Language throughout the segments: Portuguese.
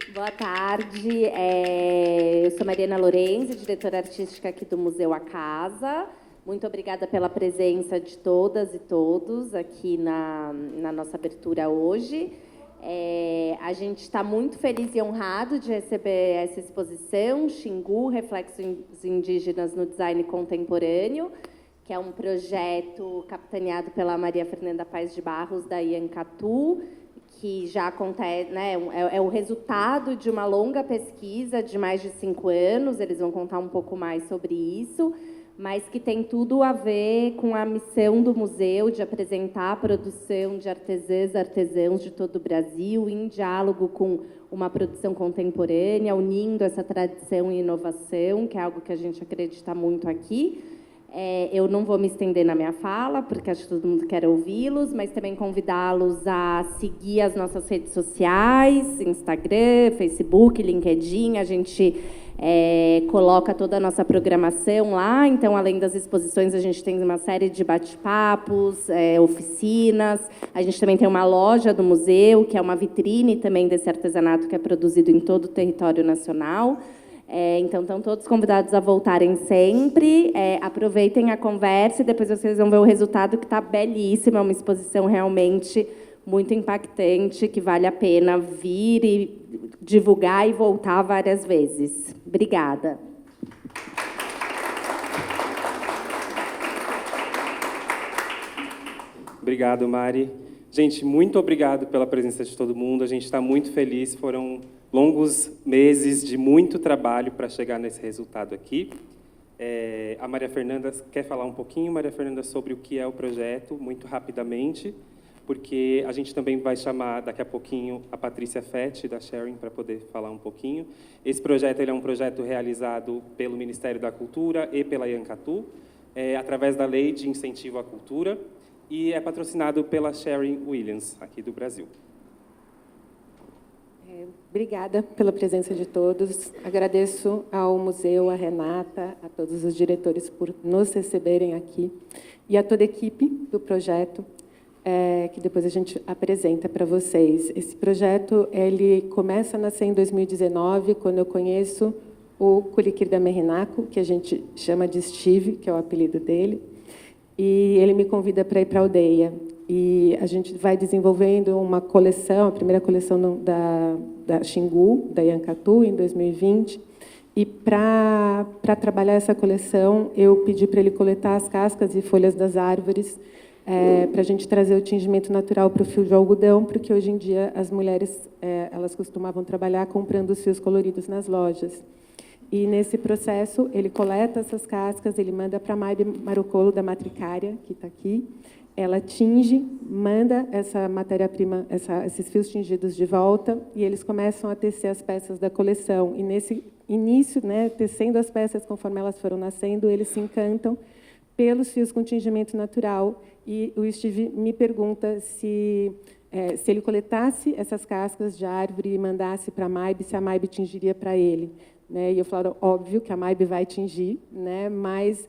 Boa tarde, eu sou Mariana Lorenzi, diretora artística aqui do Museu A Casa. Muito obrigada pela presença de todas e todos aqui na nossa abertura hoje. A gente está muito feliz e honrado de receber essa exposição, Xingu, Reflexos Indígenas no Design Contemporâneo, que é um projeto capitaneado pela Maria Fernanda Paes de Barros, da Iancatu, que já acontece, né, é o resultado de uma longa pesquisa de mais de 5 anos, eles vão contar um pouco mais sobre isso, mas que tem tudo a ver com a missão do museu de apresentar a produção de artesãs e artesãos de todo o Brasil, em diálogo com uma produção contemporânea, unindo essa tradição e inovação, que é algo que a gente acredita muito aqui. Eu não vou me estender na minha fala, porque acho que todo mundo quer ouvi-los, mas também convidá-los a seguir as nossas redes sociais, Instagram, Facebook, LinkedIn. A gente coloca toda a nossa programação lá. Então, além das exposições, a gente tem uma série de bate-papos, oficinas. A gente também tem uma loja do museu, que é uma vitrine também desse artesanato que é produzido em todo o território nacional. Então, estão todos convidados a voltarem sempre. Aproveitem a conversa e depois vocês vão ver o resultado, que está belíssimo. É uma exposição realmente muito impactante, que vale a pena vir e divulgar e voltar várias vezes. Obrigada. Obrigado, Mari. Gente, muito obrigado pela presença de todo mundo. A gente está muito feliz. Foram longos meses de muito trabalho para chegar nesse resultado aqui. A Maria Fernanda quer falar um pouquinho, Maria Fernanda, sobre o que é o projeto, muito rapidamente, porque a gente também vai chamar daqui a pouquinho a Patrícia Fett, da Sharing, para poder falar um pouquinho. Esse projeto ele é um projeto realizado pelo Ministério da Cultura e pela Iancatu, através da Lei de Incentivo à Cultura, e é patrocinado pela Sharing Williams, aqui do Brasil. Obrigada pela presença de todos. Agradeço ao museu, a Renata, a todos os diretores por nos receberem aqui e a toda a equipe do projeto, que depois a gente apresenta para vocês. Esse projeto ele começa a nascer em 2019, quando eu conheço o Kulikirda Merinaku, que a gente chama de Steve, que é o apelido dele, e ele me convida para ir para a aldeia. E a gente vai desenvolvendo uma coleção, a primeira coleção da Xingu, da Iancatu, em 2020. E para trabalhar essa coleção, eu pedi para ele coletar as cascas e folhas das árvores, para a gente trazer o tingimento natural para o fio de algodão, porque hoje em dia as mulheres elas costumavam trabalhar comprando os fios coloridos nas lojas. E, nesse processo, ele coleta essas cascas, ele manda para a Maibe Marocolo, da Matricária, que está aqui. Ela tinge, manda essa matéria-prima, esses fios tingidos de volta, e eles começam a tecer as peças da coleção. E, nesse início, né, tecendo as peças conforme elas foram nascendo, eles se encantam pelos fios com tingimento natural. E o Steve me pergunta se ele coletasse essas cascas de árvore e mandasse para a Maibe, se a Maibe tingiria para ele. Né? E eu falo, óbvio que a Maibe vai tingir, né? Mas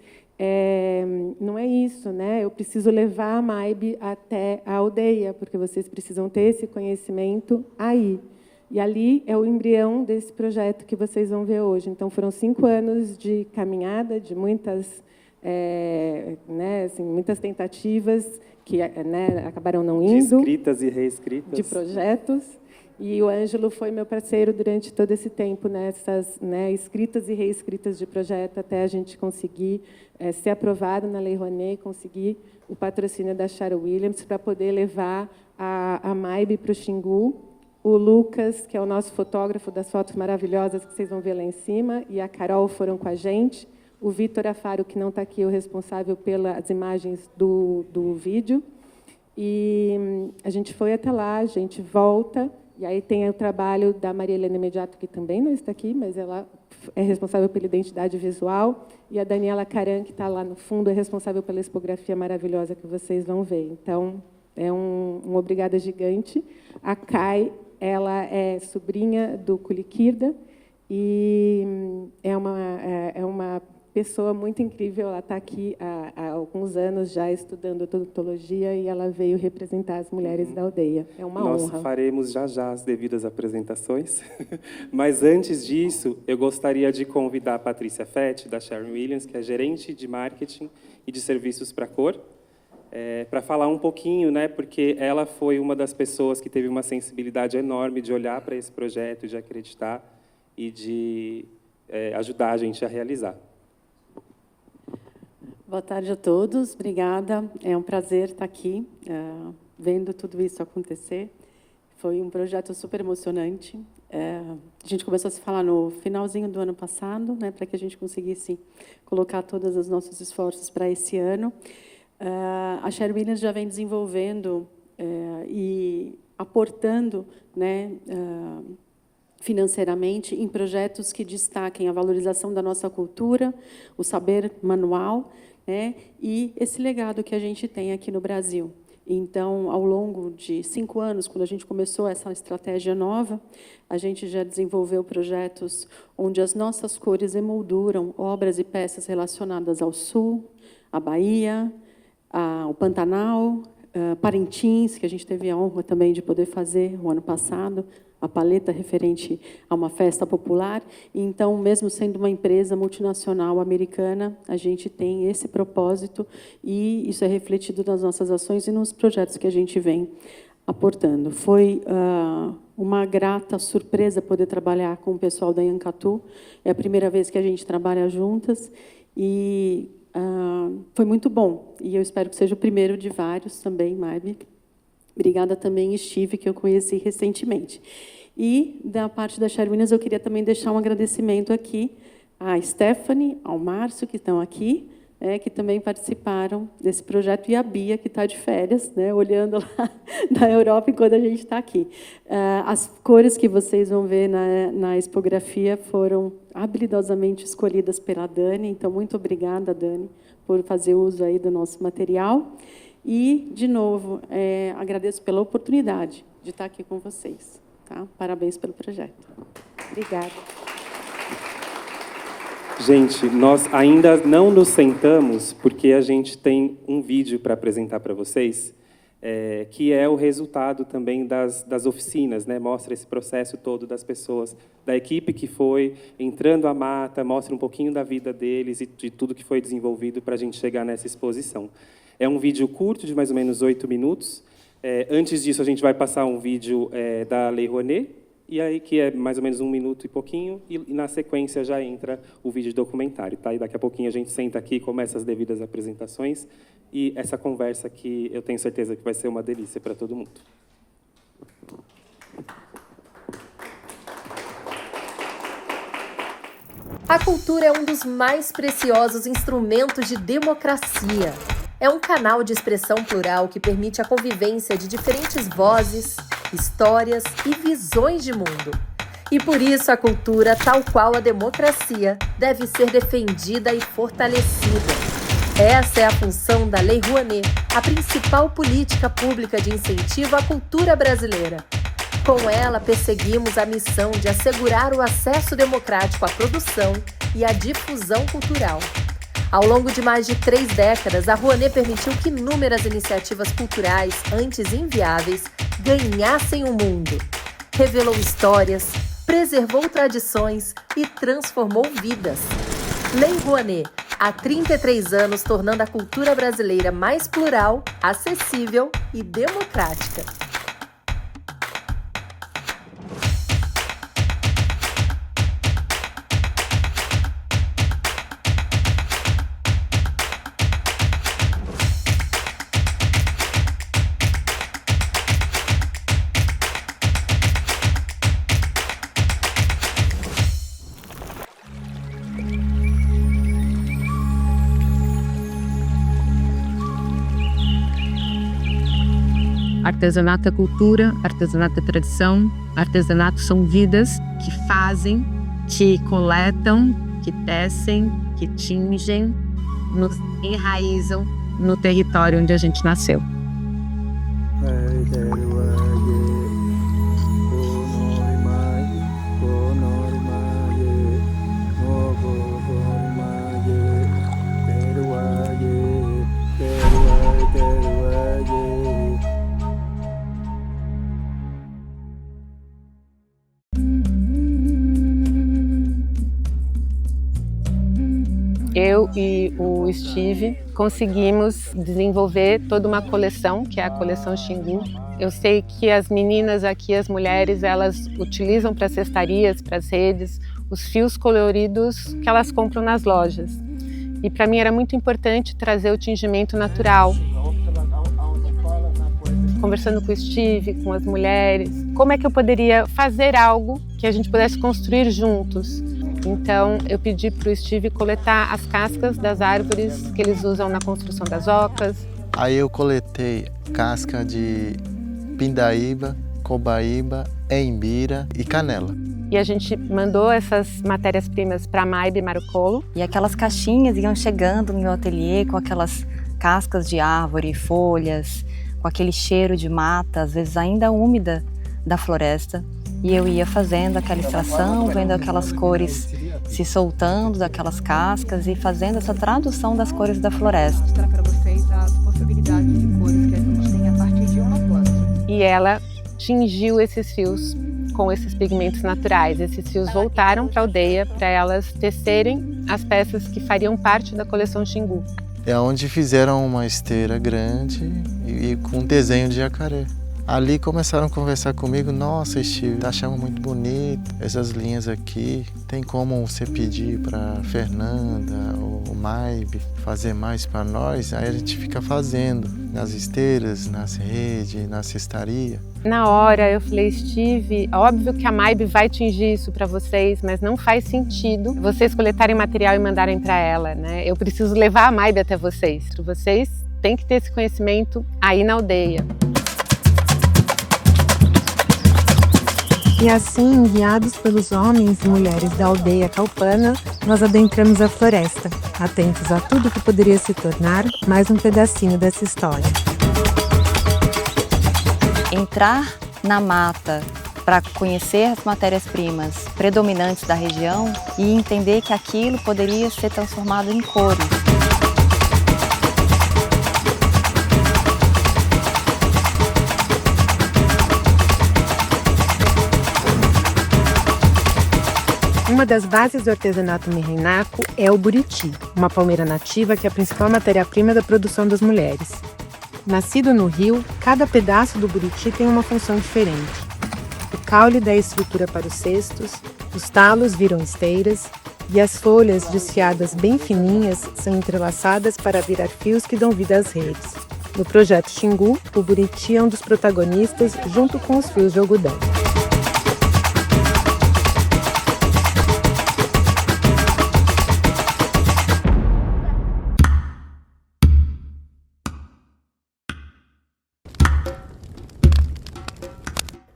não é isso, né? Eu preciso levar a Maibe até a aldeia, porque vocês precisam ter esse conhecimento aí. E ali é o embrião desse projeto que vocês vão ver hoje. Então, foram 5 anos de caminhada, de muitas, né, assim, muitas tentativas que, né, acabaram não indo. De escritas e reescritas. De projetos. E o Ângelo foi meu parceiro durante todo esse tempo nessas, né, escritas e reescritas de projeto, até a gente conseguir ser aprovado na Lei Rouanet, conseguir o patrocínio da Sharon Williams para poder levar a Maibe para o Xingu. O Lucas, que é o nosso fotógrafo das fotos maravilhosas que vocês vão ver lá em cima, e a Carol foram com a gente. O Vitor Afaro, que não está aqui, é o responsável pelas imagens do vídeo. E a gente foi até lá, a gente volta. E aí tem o trabalho da Maria Helena Imediato, que também não está aqui, mas ela é responsável pela identidade visual, e a Daniela Caran, que está lá no fundo, é responsável pela expografia maravilhosa que vocês vão ver. Então, é um obrigada gigante. A Kai, ela é sobrinha do Kulikirda, e é uma pessoa muito incrível. Ela está aqui há alguns anos já estudando odontologia e ela veio representar as mulheres da aldeia. É uma Nós honra. faremos já as devidas apresentações. Mas antes disso, eu gostaria de convidar a Patrícia Fett, da Sharon Williams, que é gerente de marketing e de serviços para a cor, para falar um pouquinho, né, porque ela foi uma das pessoas que teve uma sensibilidade enorme de olhar para esse projeto, de acreditar e de ajudar a gente a realizar. Boa tarde a todos, obrigada. É um prazer estar aqui, vendo tudo isso acontecer. Foi um projeto super emocionante. A gente começou a se falar no finalzinho do ano passado, né, para que a gente conseguisse colocar todos os nossos esforços para esse ano. A Sharon Williams já vem desenvolvendo e aportando, né, financeiramente em projetos que destaquem a valorização da nossa cultura, o saber manual, né, e esse legado que a gente tem aqui no Brasil. Então, ao longo de 5 anos, quando a gente começou essa estratégia nova, a gente já desenvolveu projetos onde as nossas cores emolduram obras e peças relacionadas ao Sul, à Bahia, ao Pantanal, Parintins, que a gente teve a honra também de poder fazer o ano passado, a paleta referente a uma festa popular. Então, mesmo sendo uma empresa multinacional americana, a gente tem esse propósito e isso é refletido nas nossas ações e nos projetos que a gente vem aportando. Foi uma grata surpresa poder trabalhar com o pessoal da Anhacatu. É a primeira vez que a gente trabalha juntas e foi muito bom. E eu espero que seja o primeiro de vários também, Marbi. Obrigada também, Steve, que eu conheci recentemente. E, da parte da Sharon Williams, eu queria também deixar um agradecimento aqui à Stephanie, ao Márcio, que estão aqui, que também participaram desse projeto, e a Bia, que está de férias, né, olhando lá da Europa enquanto a gente está aqui. As cores que vocês vão ver na expografia foram habilidosamente escolhidas pela Dani, então, muito obrigada, Dani, por fazer uso aí do nosso material. E, de novo, agradeço pela oportunidade de estar aqui com vocês. Tá? Parabéns pelo projeto. Obrigada. Gente, nós ainda não nos sentamos, porque a gente tem um vídeo para apresentar para vocês, que é o resultado também das oficinas, né? Mostra esse processo todo das pessoas, da equipe que foi entrando à mata, mostra um pouquinho da vida deles e de tudo que foi desenvolvido para a gente chegar nessa exposição. É um vídeo curto, de mais ou menos 8 minutos. Antes disso, a gente vai passar um vídeo da Lei Rouanet, e aí, que é mais ou menos 1 minuto e pouquinho, e na sequência já entra o vídeo documentário. Tá? E daqui a pouquinho a gente senta aqui, começa as devidas apresentações, e essa conversa que eu tenho certeza que vai ser uma delícia para todo mundo. A cultura é um dos mais preciosos instrumentos de democracia. É um canal de expressão plural que permite a convivência de diferentes vozes, histórias e visões de mundo. E por isso a cultura, tal qual a democracia, deve ser defendida e fortalecida. Essa é a função da Lei Rouanet, a principal política pública de incentivo à cultura brasileira. Com ela, perseguimos a missão de assegurar o acesso democrático à produção e à difusão cultural. Ao longo de mais de 3 décadas, a Rouanet permitiu que inúmeras iniciativas culturais, antes inviáveis, ganhassem o mundo. Revelou histórias, preservou tradições e transformou vidas. Lei Rouanet, há 33 anos tornando a cultura brasileira mais plural, acessível e democrática. Artesanato é cultura, artesanato é tradição, artesanato são vidas que fazem, que coletam, que tecem, que tingem, nos enraizam no território onde a gente nasceu. eu e o Steve conseguimos desenvolver toda uma coleção, que é a coleção Xingu. Eu sei que as meninas aqui, as mulheres, elas utilizam para cestarias, para as redes, os fios coloridos que elas compram nas lojas. E para mim era muito importante trazer o tingimento natural. Conversando com o Steve, com as mulheres, como é que eu poderia fazer algo que a gente pudesse construir juntos? Então eu pedi para o Steve coletar as cascas das árvores que eles usam na construção das ocas. Aí eu coletei casca de pindaíba, cobaíba, embira e canela. E a gente mandou essas matérias-primas para a Maybe Marcolo. E aquelas caixinhas iam chegando no meu ateliê com aquelas cascas de árvore, folhas, com aquele cheiro de mata, às vezes ainda úmida, da floresta. E eu ia fazendo aquela extração, vendo aquelas cores se soltando daquelas cascas e fazendo essa tradução das cores da floresta. Vou mostrar para vocês as possibilidades de cores que a gente tem a partir de uma planta. E ela tingiu esses fios com esses pigmentos naturais. Esses fios voltaram para a aldeia para elas tecerem as peças que fariam parte da coleção Xingu. É onde fizeram uma esteira grande e com desenho de jacaré. Ali começaram a conversar comigo, nossa, Steve, achamos muito bonito essas linhas aqui. Tem como você pedir para Fernanda ou Maybe fazer mais para nós? Aí a gente fica fazendo nas esteiras, nas redes, na cestaria. Na hora eu falei, Steve, óbvio que a Maybe vai tingir isso para vocês, mas não faz sentido vocês coletarem material e mandarem para ela, né? Eu preciso levar a Maybe até vocês. Vocês têm que ter esse conhecimento aí na aldeia. E assim, guiados pelos homens e mulheres da aldeia Calpana, nós adentramos a floresta, atentos a tudo que poderia se tornar mais um pedacinho dessa história. Entrar na mata para conhecer as matérias-primas predominantes da região e entender que aquilo poderia ser transformado em cores. Uma das bases do artesanato mirrenaco é o buriti, uma palmeira nativa que é a principal matéria-prima da produção das mulheres. Nascido no rio, cada pedaço do buriti tem uma função diferente. O caule dá estrutura para os cestos, os talos viram esteiras e as folhas, desfiadas bem fininhas, são entrelaçadas para virar fios que dão vida às redes. No projeto Xingu, o buriti é um dos protagonistas junto com os fios de algodão.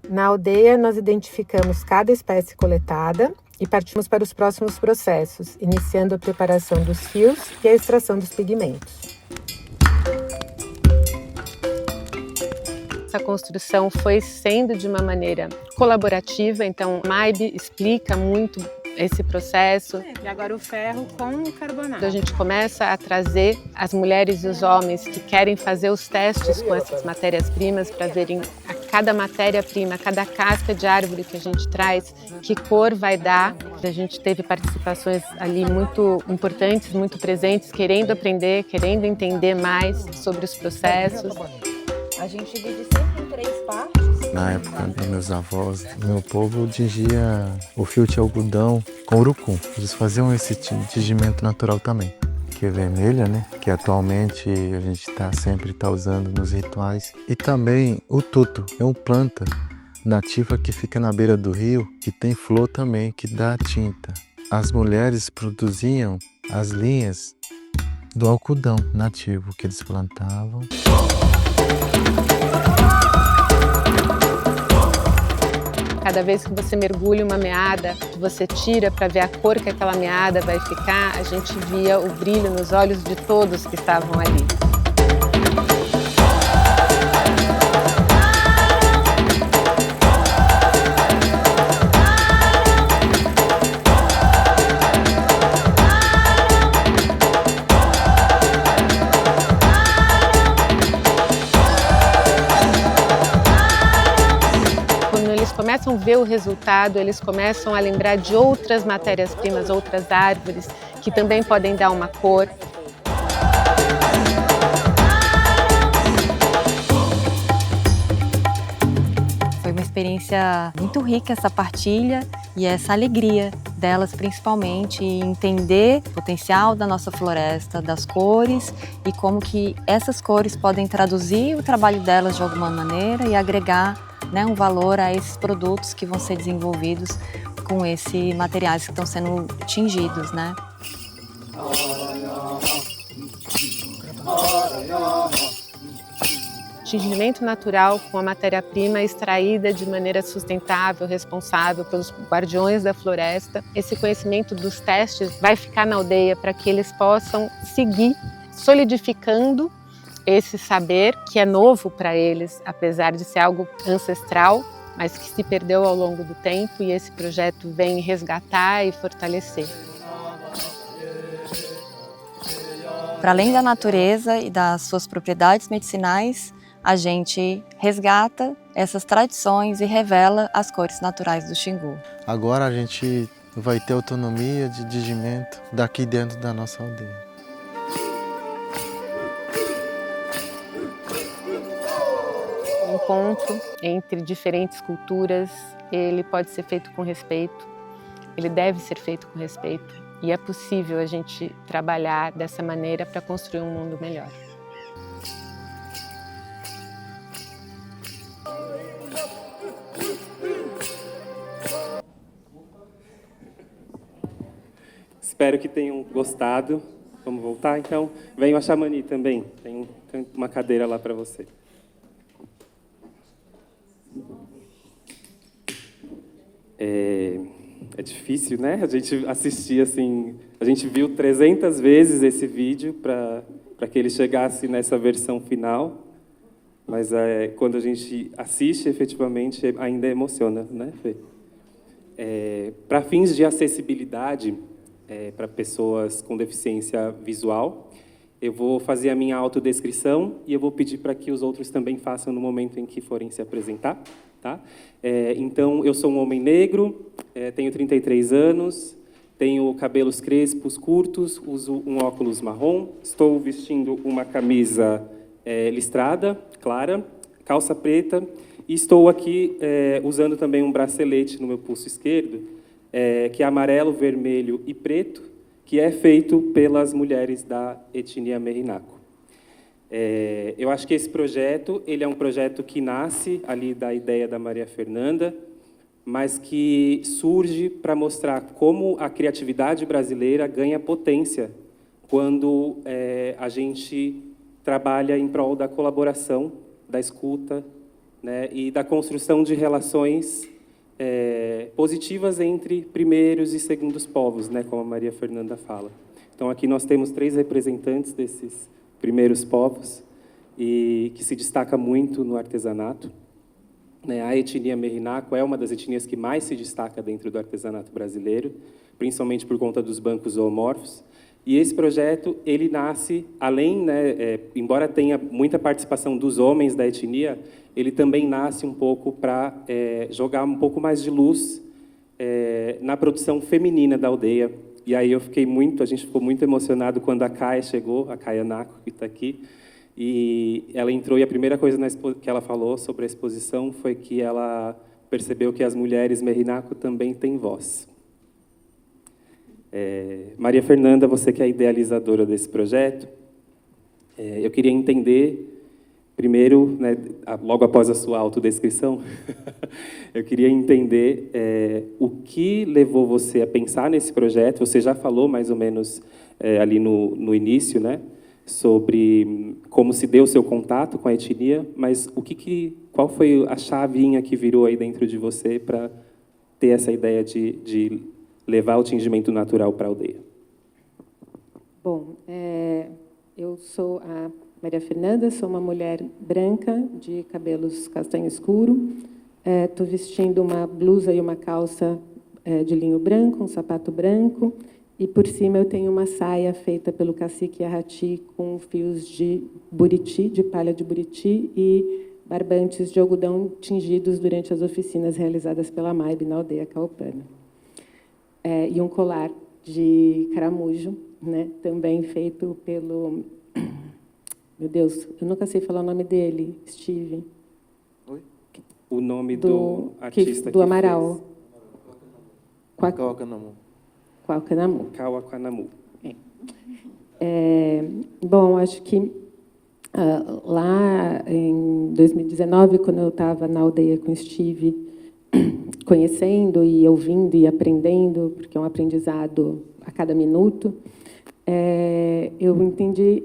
Na aldeia, nós identificamos cada espécie coletada e partimos para os próximos processos, iniciando a preparação dos fios e a extração dos pigmentos. Essa construção foi sendo de uma maneira colaborativa, então a Maybe explica muito esse processo. E agora o ferro com o carbonato. Então a gente começa a trazer as mulheres e os homens que querem fazer os testes com essas matérias-primas para verem a cada matéria-prima, cada casca de árvore que a gente traz, que cor vai dar. A gente teve participações ali muito importantes, muito presentes, querendo aprender, querendo entender mais sobre os processos. A gente divide sempre em 3 partes. Na época dos meus avós, meu povo tingia o fio de algodão com urucum. Eles faziam esse tingimento natural também, que é vermelha, né? Que atualmente a gente sempre está usando nos rituais. E também o tuto, é uma planta nativa que fica na beira do rio, que tem flor também, que dá tinta. As mulheres produziam as linhas do algodão nativo que eles plantavam. Cada vez que você mergulha uma meada, que você tira para ver a cor que aquela meada vai ficar, a gente via o brilho nos olhos de todos que estavam ali. Começam a ver o resultado, eles começam a lembrar de outras matérias-primas, outras árvores que também podem dar uma cor. Foi uma experiência muito rica essa partilha e essa alegria delas, principalmente, em entender o potencial da nossa floresta, das cores e como que essas cores podem traduzir o trabalho delas de alguma maneira e agregar, né, um valor a esses produtos que vão ser desenvolvidos com esses materiais que estão sendo tingidos, né? Tingimento natural com a matéria-prima extraída de maneira sustentável, responsável pelos guardiões da floresta. Esse conhecimento dos testes vai ficar na aldeia para que eles possam seguir solidificando esse saber que é novo para eles, apesar de ser algo ancestral, mas que se perdeu ao longo do tempo, e esse projeto vem resgatar e fortalecer. Para além da natureza e das suas propriedades medicinais, a gente resgata essas tradições e revela as cores naturais do Xingu. Agora a gente vai ter autonomia de tingimento daqui dentro da nossa aldeia. O encontro entre diferentes culturas, ele pode ser feito com respeito, ele deve ser feito com respeito, e é possível a gente trabalhar dessa maneira para construir um mundo melhor. Espero que tenham gostado. Vamos voltar, então? Venha a Xamani também. Tem uma cadeira lá para você. É difícil, né? A gente assistir assim... A gente viu 300 vezes esse vídeo para que ele chegasse nessa versão final. Mas quando a gente assiste, efetivamente, ainda emociona, né, Fê? Para fins de acessibilidade... para pessoas com deficiência visual. Eu vou fazer a minha autodescrição e eu vou pedir para que os outros também façam no momento em que forem se apresentar. Tá? Então, eu sou um homem negro, tenho 33 anos, tenho cabelos crespos curtos, uso um óculos marrom, estou vestindo uma camisa listrada, clara, calça preta, e estou aqui usando também um bracelete no meu pulso esquerdo, que é amarelo, vermelho e preto, que é feito pelas mulheres da etnia Merinaco. Eu acho que esse projeto, ele é um projeto que nasce ali da ideia da Maria Fernanda, mas que surge para mostrar como a criatividade brasileira ganha potência quando a gente trabalha em prol da colaboração, da escuta, né, e da construção de relações positivas entre primeiros e segundos povos, né, como a Maria Fernanda fala. Então, aqui nós temos 3 representantes desses primeiros povos, e que se destaca muito no artesanato. A etnia Merinaco é uma das etnias que mais se destaca dentro do artesanato brasileiro, principalmente por conta dos bancos zoomorfos. E esse projeto, ele nasce, além, né, embora tenha muita participação dos homens da etnia, ele também nasce um pouco para jogar um pouco mais de luz na produção feminina da aldeia. E aí a gente ficou muito emocionado quando a Caia chegou, a Caia Naco, que está aqui, e ela entrou, e a primeira coisa que ela falou sobre a exposição foi que ela percebeu que as mulheres Merinaco também têm voz. Maria Fernanda, você que é a idealizadora desse projeto, eu queria entender, primeiro, né, logo após a sua autodescrição, eu queria entender o que levou você a pensar nesse projeto. Você já falou mais ou menos ali no início, né, sobre como se deu o seu contato com a etnia, mas qual foi a chavinha que virou aí dentro de você para ter essa ideia de levar o tingimento natural para a aldeia? Bom, eu sou a Maria Fernanda, sou uma mulher branca, de cabelos castanho escuro. Estou vestindo uma blusa e uma calça de linho branco, um sapato branco, e por cima eu tenho uma saia feita pelo cacique Arrati com fios de buriti, de palha de buriti, e barbantes de algodão tingidos durante as oficinas realizadas pela MAIB na aldeia Caupana. E um colar de caramujo, né? Também feito pelo... Meu Deus, eu nunca sei falar o nome dele, Steve. Oi? O nome do artista do Amaral. Quaquanamu. Quaquanamu. Quaquanamu. Bom, acho que lá em 2019, quando eu estava na aldeia com o Steve, conhecendo e ouvindo e aprendendo, porque é um aprendizado a cada minuto, eu entendi,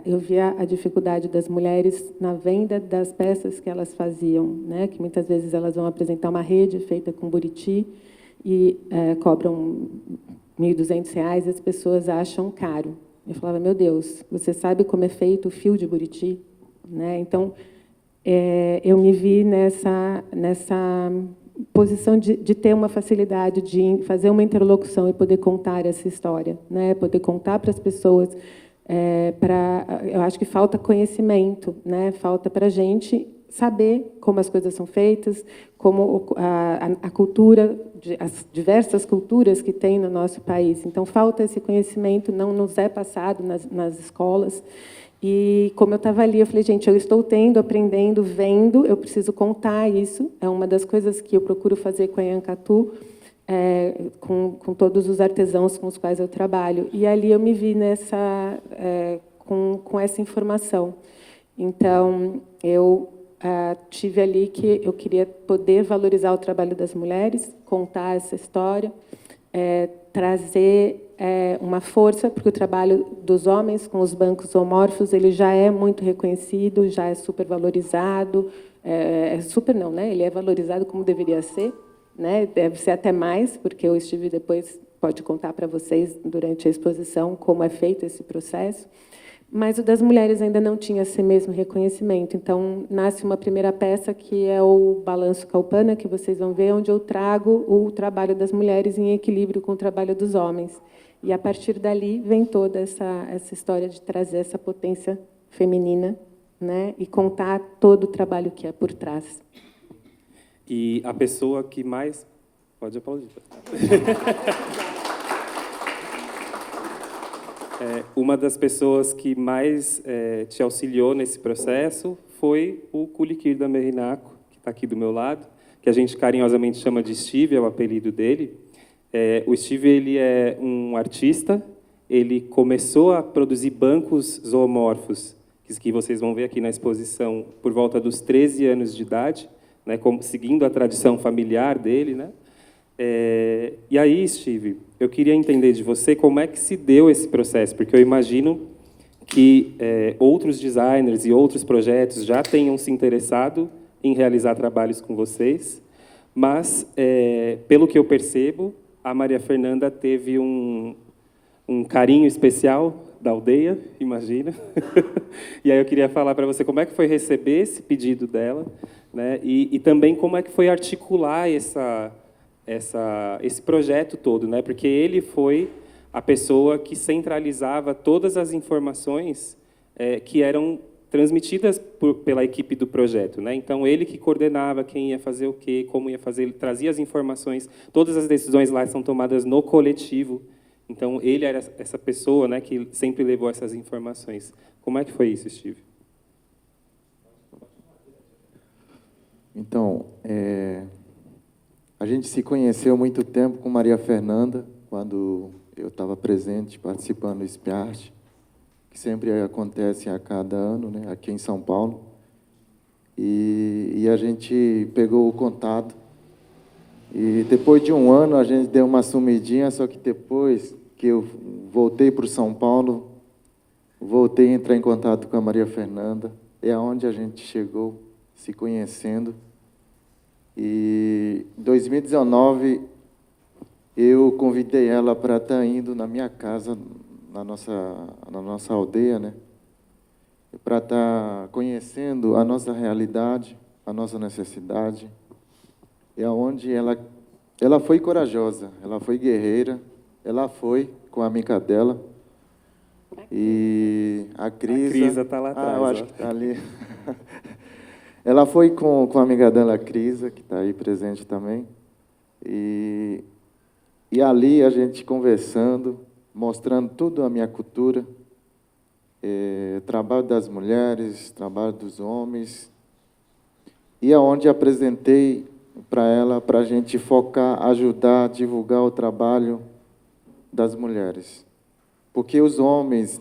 eu via a dificuldade das mulheres na venda das peças que elas faziam, né? Que muitas vezes elas vão apresentar uma rede feita com buriti e cobram R$1.200 e as pessoas acham caro. Eu falava, meu Deus, você sabe como é feito o fio de buriti? Né? Então, eu me vi nessa posição de ter uma facilidade de fazer uma interlocução e poder contar essa história, né? Poder contar para as pessoas. Eu acho que falta conhecimento, né? Falta para a gente saber como as coisas são feitas, como a cultura, as diversas culturas que tem no nosso país. Então, falta esse conhecimento, não nos é passado nas escolas. E, como eu estava ali, eu falei, gente, eu estou tendo, aprendendo, vendo, eu preciso contar isso. É uma das coisas que eu procuro fazer com a Anhacatu, com todos os artesãos com os quais eu trabalho. E ali eu me vi com essa informação. Então, eu tive ali que eu queria poder valorizar o trabalho das mulheres, contar essa história, trazer uma força, porque o trabalho dos homens com os bancos zoomorfos ele já é muito reconhecido, já é super valorizado, super não, né? Ele é valorizado como deveria ser, né? Deve ser até mais, porque o Steve depois pode contar para vocês durante a exposição como é feito esse processo. Mas o das mulheres ainda não tinha esse mesmo reconhecimento. Então, nasce uma primeira peça, que é o Balanço Calpana, que vocês vão ver, onde eu trago o trabalho das mulheres em equilíbrio com o trabalho dos homens. E, a partir dali, vem toda essa história de trazer essa potência feminina, né? E contar todo o trabalho que é por trás. E a pessoa que mais... Pode aplaudir. Uma das pessoas que mais te auxiliou nesse processo foi o Kulikir da Merinaco, que está aqui do meu lado, que a gente carinhosamente chama de Steve, é o apelido dele. O Steve ele é um artista, ele começou a produzir bancos zoomorfos, que vocês vão ver aqui na exposição, por volta dos 13 anos de idade, né, seguindo a tradição familiar dele, né? E aí, Steve, eu queria entender de você como é que se deu esse processo, porque eu imagino que outros designers e outros projetos já tenham se interessado em realizar trabalhos com vocês, mas, pelo que eu percebo, a Maria Fernanda teve um carinho especial da aldeia, imagina. E aí eu queria falar para você como é que foi receber esse pedido dela, né? E também como é que foi articular esse projeto todo, né? Porque ele foi a pessoa que centralizava todas as informações que eram transmitidas pela equipe do projeto, né? Então, ele que coordenava quem ia fazer o quê, como ia fazer, ele trazia as informações, todas as decisões lá são tomadas no coletivo. Então, ele era essa pessoa, né, que sempre levou essas informações. Como é que foi isso, Steve? Então, a gente se conheceu há muito tempo com Maria Fernanda, quando eu estava presente, participando do SPIARTE, que sempre acontece a cada ano, né, aqui em São Paulo. E a gente pegou o contato. E depois de um ano, a gente deu uma sumidinha, só que depois que eu voltei para o São Paulo, voltei a entrar em contato com a Maria Fernanda. É onde a gente chegou, se conhecendo. E em 2019, eu convidei ela para estar indo na minha casa, na nossa aldeia, né? Para estar conhecendo a nossa realidade, a nossa necessidade. É onde ela foi corajosa, ela foi guerreira, ela foi com a amiga dela. E a Crisa... A Crisa está lá atrás. Eu acho que está ali. Ela foi com a amiga dela, a Crisa, que está aí presente também. E E ali a gente conversando, mostrando toda a minha cultura, trabalho das mulheres, trabalho dos homens, e aonde apresentei para ela, para a gente focar, ajudar, divulgar o trabalho das mulheres. Porque os homens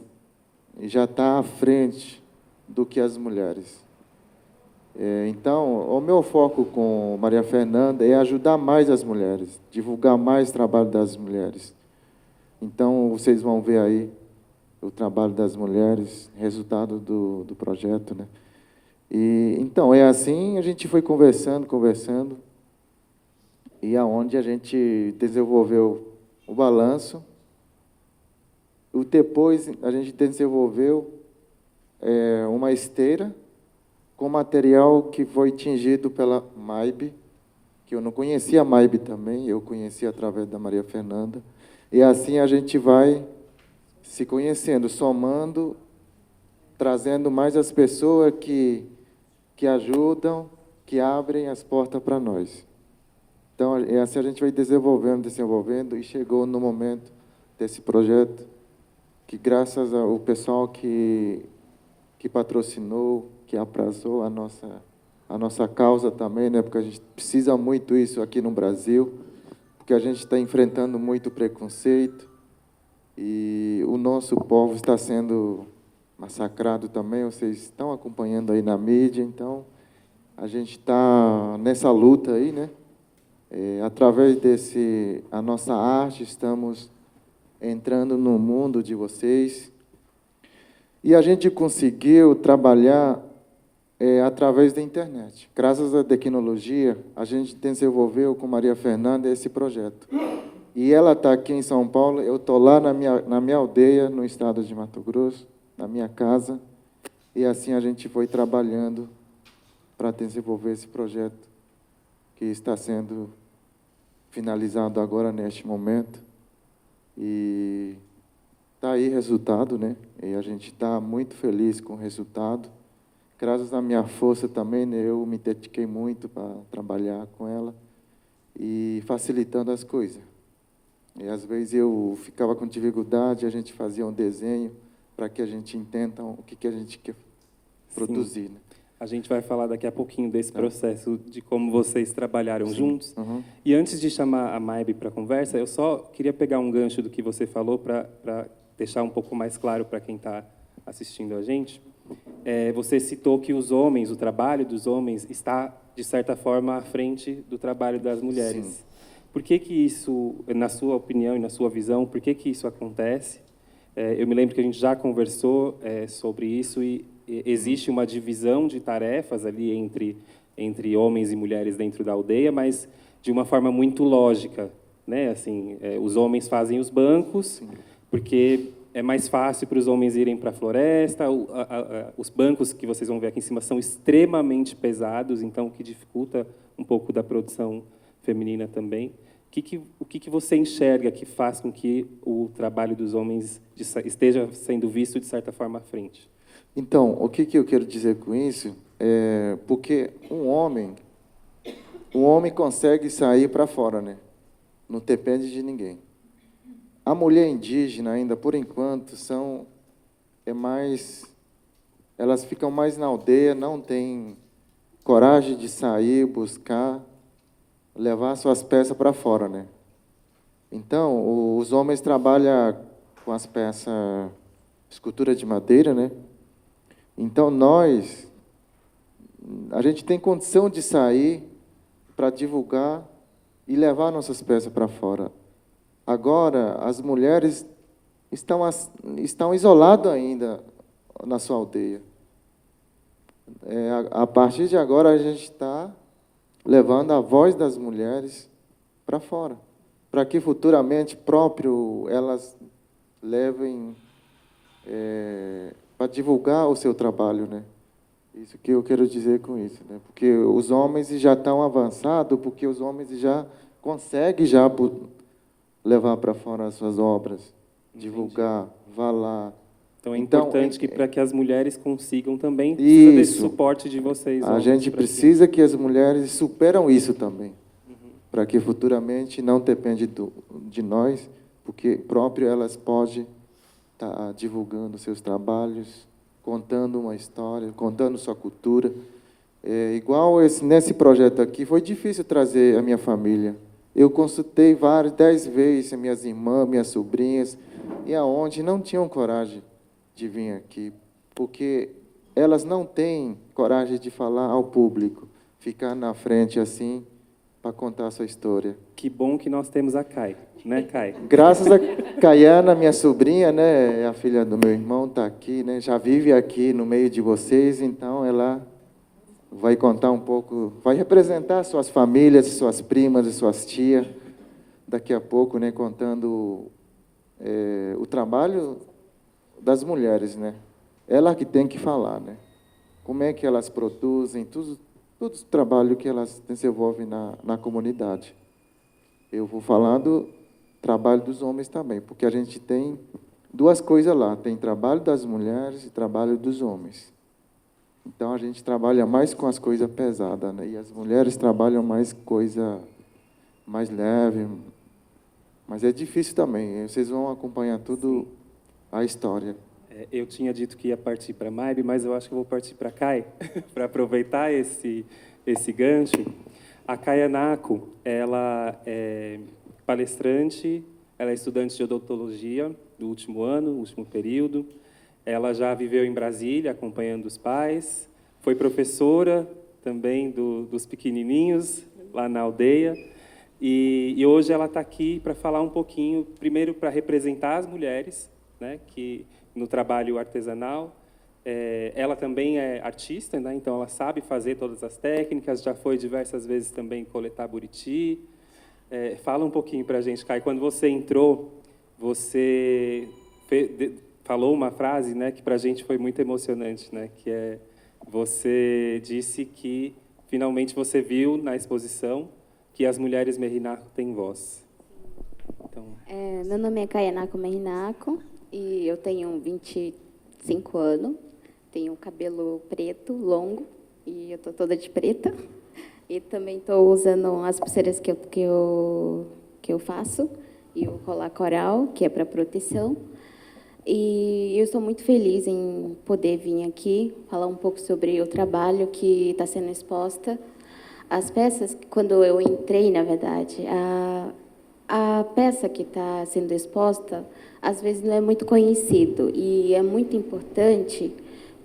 já estão à frente do que as mulheres. Então, o meu foco com Maria Fernanda é ajudar mais as mulheres, divulgar mais o trabalho das mulheres. Então, vocês vão ver aí o trabalho das mulheres, resultado do projeto, né? E, então, é assim, a gente foi conversando, e aonde a gente desenvolveu o balanço. Depois, a gente desenvolveu uma esteira com material que foi tingido pela MAIB, que eu não conhecia a MAIB também, eu conheci através da Maria Fernanda. E assim a gente vai se conhecendo, somando, trazendo mais as pessoas que ajudam, que abrem as portas para nós. Então, é assim a gente vai desenvolvendo, e chegou no momento desse projeto, que graças ao pessoal que patrocinou, que abraçou a nossa causa também, né? Porque a gente precisa muito isso aqui no Brasil, porque a gente está enfrentando muito preconceito, e o nosso povo está sendo massacrado também, vocês estão acompanhando aí na mídia, então a gente está nessa luta aí, né? Através a nossa arte, estamos entrando no mundo de vocês, e a gente conseguiu trabalhar através da internet. Graças à tecnologia, a gente desenvolveu com Maria Fernanda esse projeto. E ela está aqui em São Paulo, eu estou lá na minha aldeia, no estado de Mato Grosso, na minha casa, e assim a gente foi trabalhando para desenvolver esse projeto, que está sendo finalizado agora, neste momento. E está aí resultado, né? E a gente está muito feliz com o resultado. Graças à minha força também, né, eu me dediquei muito para trabalhar com ela e facilitando as coisas. E às vezes eu ficava com dificuldade, a gente fazia um desenho para que a gente entenda o que a gente quer produzir. Né? A gente vai falar daqui a pouquinho desse processo, de como vocês trabalharam juntos. Uhum. E antes de chamar a Maib para a conversa, eu só queria pegar um gancho do que você falou para deixar um pouco mais claro para quem está assistindo a gente. Você citou que os homens, o trabalho dos homens está, de certa forma, à frente do trabalho das mulheres. Sim. Por que isso, na sua opinião e na sua visão, por que isso acontece? Eu me lembro que a gente já conversou sobre isso, e existe uma divisão de tarefas ali entre homens e mulheres dentro da aldeia, mas de uma forma muito lógica, né? Assim, os homens fazem os bancos, sim, porque é mais fácil para os homens irem para a floresta. Os bancos que vocês vão ver aqui em cima são extremamente pesados, então o que dificulta um pouco da produção feminina também. O que você enxerga que faz com que o trabalho dos homens esteja sendo visto, de certa forma, à frente? Então, o que eu quero dizer com isso é porque um homem consegue sair para fora, né? Não depende de ninguém. A mulher indígena ainda, por enquanto, elas ficam mais na aldeia, não têm coragem de sair, buscar, levar suas peças para fora, né? Então, os homens trabalham com as peças, escultura de madeira, né? Então, a gente tem condição de sair para divulgar e levar nossas peças para fora. Agora, as mulheres estão isoladas ainda na sua aldeia. A partir de agora, a gente está levando a voz das mulheres para fora, para que futuramente elas levem para divulgar o seu trabalho, né? Isso que eu quero dizer com isso, né? Porque os homens já estão avançados, porque os homens já conseguem levar para fora as suas obras, divulgar, falar. Então é importante que para que as mulheres consigam também, precisa desse suporte de vocês. A gente precisa que as mulheres superam isso também, para que futuramente não depende de nós, porque próprio elas podem estar divulgando seus trabalhos, contando uma história, contando sua cultura. Igual nesse projeto aqui, foi difícil trazer a minha família. Eu consultei 10 vezes minhas irmãs, minhas sobrinhas, e aonde não tinham coragem de vir aqui, porque elas não têm coragem de falar ao público, ficar na frente assim, para contar a sua história. Que bom que nós temos a Kai, né, Kai? Graças a Caiana, minha sobrinha, né, a filha do meu irmão, está aqui, né, já vive aqui no meio de vocês, então ela vai contar um pouco, vai representar suas famílias, suas primas e suas tias, daqui a pouco, né, contando o trabalho das mulheres, né? Ela que tem que falar, né? Como é que elas produzem, todo o trabalho que elas desenvolvem na comunidade. Eu vou falar do trabalho dos homens também, porque a gente tem duas coisas lá, tem trabalho das mulheres e trabalho dos homens. Então, a gente trabalha mais com as coisas pesadas, né? E as mulheres trabalham mais coisa mais leve, mas é difícil também. Vocês vão acompanhar tudo a história. Eu tinha dito que ia partir para a Maibe, mas eu acho que eu vou partir para a Kai, para aproveitar esse gancho. A Kai Hanako, ela é palestrante, ela é estudante de odontologia do último ano, último período. Ela já viveu em Brasília, acompanhando os pais. Foi professora também dos pequenininhos, lá na aldeia. E hoje ela está aqui para falar um pouquinho, primeiro para representar as mulheres, né, que no trabalho artesanal. Ela também é artista, né, então ela sabe fazer todas as técnicas, já foi diversas vezes também coletar buriti. Fala um pouquinho para a gente, Kai. Quando você entrou, você falou uma frase, né, que para a gente foi muito emocionante, né, que você disse que finalmente você viu na exposição que as mulheres Merinhaco têm voz. Então... meu nome é Kai Hanako Merinhaco e eu tenho 25 anos, tenho cabelo preto, longo, e eu estou toda de preta. E também estou usando as pulseiras que eu faço, e o colar coral, que é para proteção. E eu estou muito feliz em poder vir aqui falar um pouco sobre o trabalho que está sendo exposta. As peças, quando eu entrei, na verdade, a peça que está sendo exposta, às vezes não é muito conhecido, e é muito importante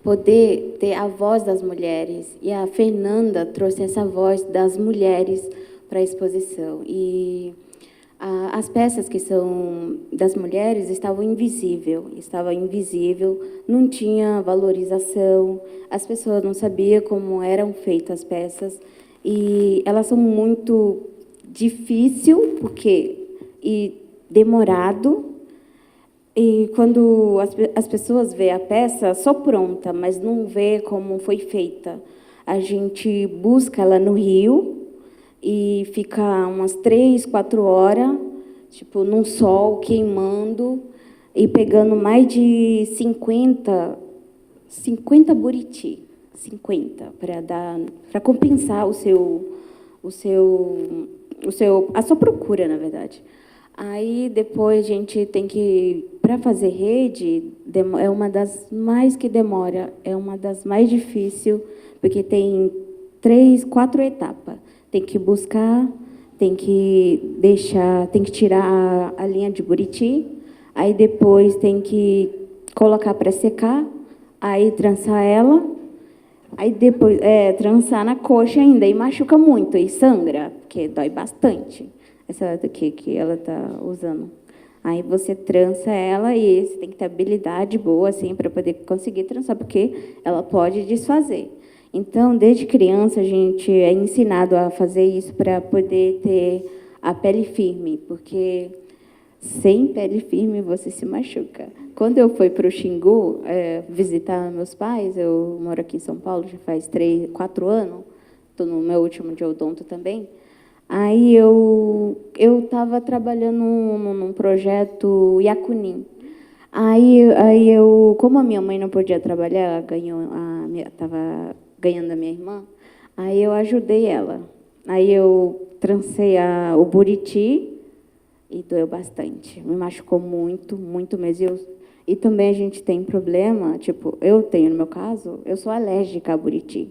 poder ter a voz das mulheres. E a Fernanda trouxe essa voz das mulheres para a exposição. E as peças que são das mulheres estavam invisível, não tinha valorização, as pessoas não sabiam como eram feitas as peças, e elas são muito difícil e demorado, e quando as pessoas vê a peça só pronta, mas não vê como foi feita, a gente busca ela no Rio, e fica umas 3, 4 horas, tipo, num sol, queimando, e pegando mais de 50 buriti, 50, para compensar a sua procura, na verdade. Aí, depois, a gente tem que, para fazer rede, é uma das mais que demora, é uma das mais difíceis, porque tem 3, 4 etapas. Tem que buscar, tem que tirar a linha de buriti, aí depois tem que colocar para secar, aí trançar ela, aí depois trançar na coxa ainda, e machuca muito, e sangra, porque dói bastante, essa daqui que ela está usando. Aí você trança ela, e você tem que ter habilidade boa assim, para poder conseguir trançar, porque ela pode desfazer. Então, desde criança, a gente é ensinado a fazer isso para poder ter a pele firme, porque sem pele firme você se machuca. Quando eu fui para o Xingu visitar meus pais, eu moro aqui em São Paulo já faz 4 anos, estou no meu último de odonto também. Aí eu estava trabalhando num projeto Yakunin. Aí como a minha mãe não podia trabalhar, estava ganhando a minha irmã, aí eu ajudei ela. Aí eu trancei o buriti e doeu bastante. Me machucou muito, muito mesmo. E também a gente tem problema, tipo, eu tenho, no meu caso, eu sou alérgica a buriti.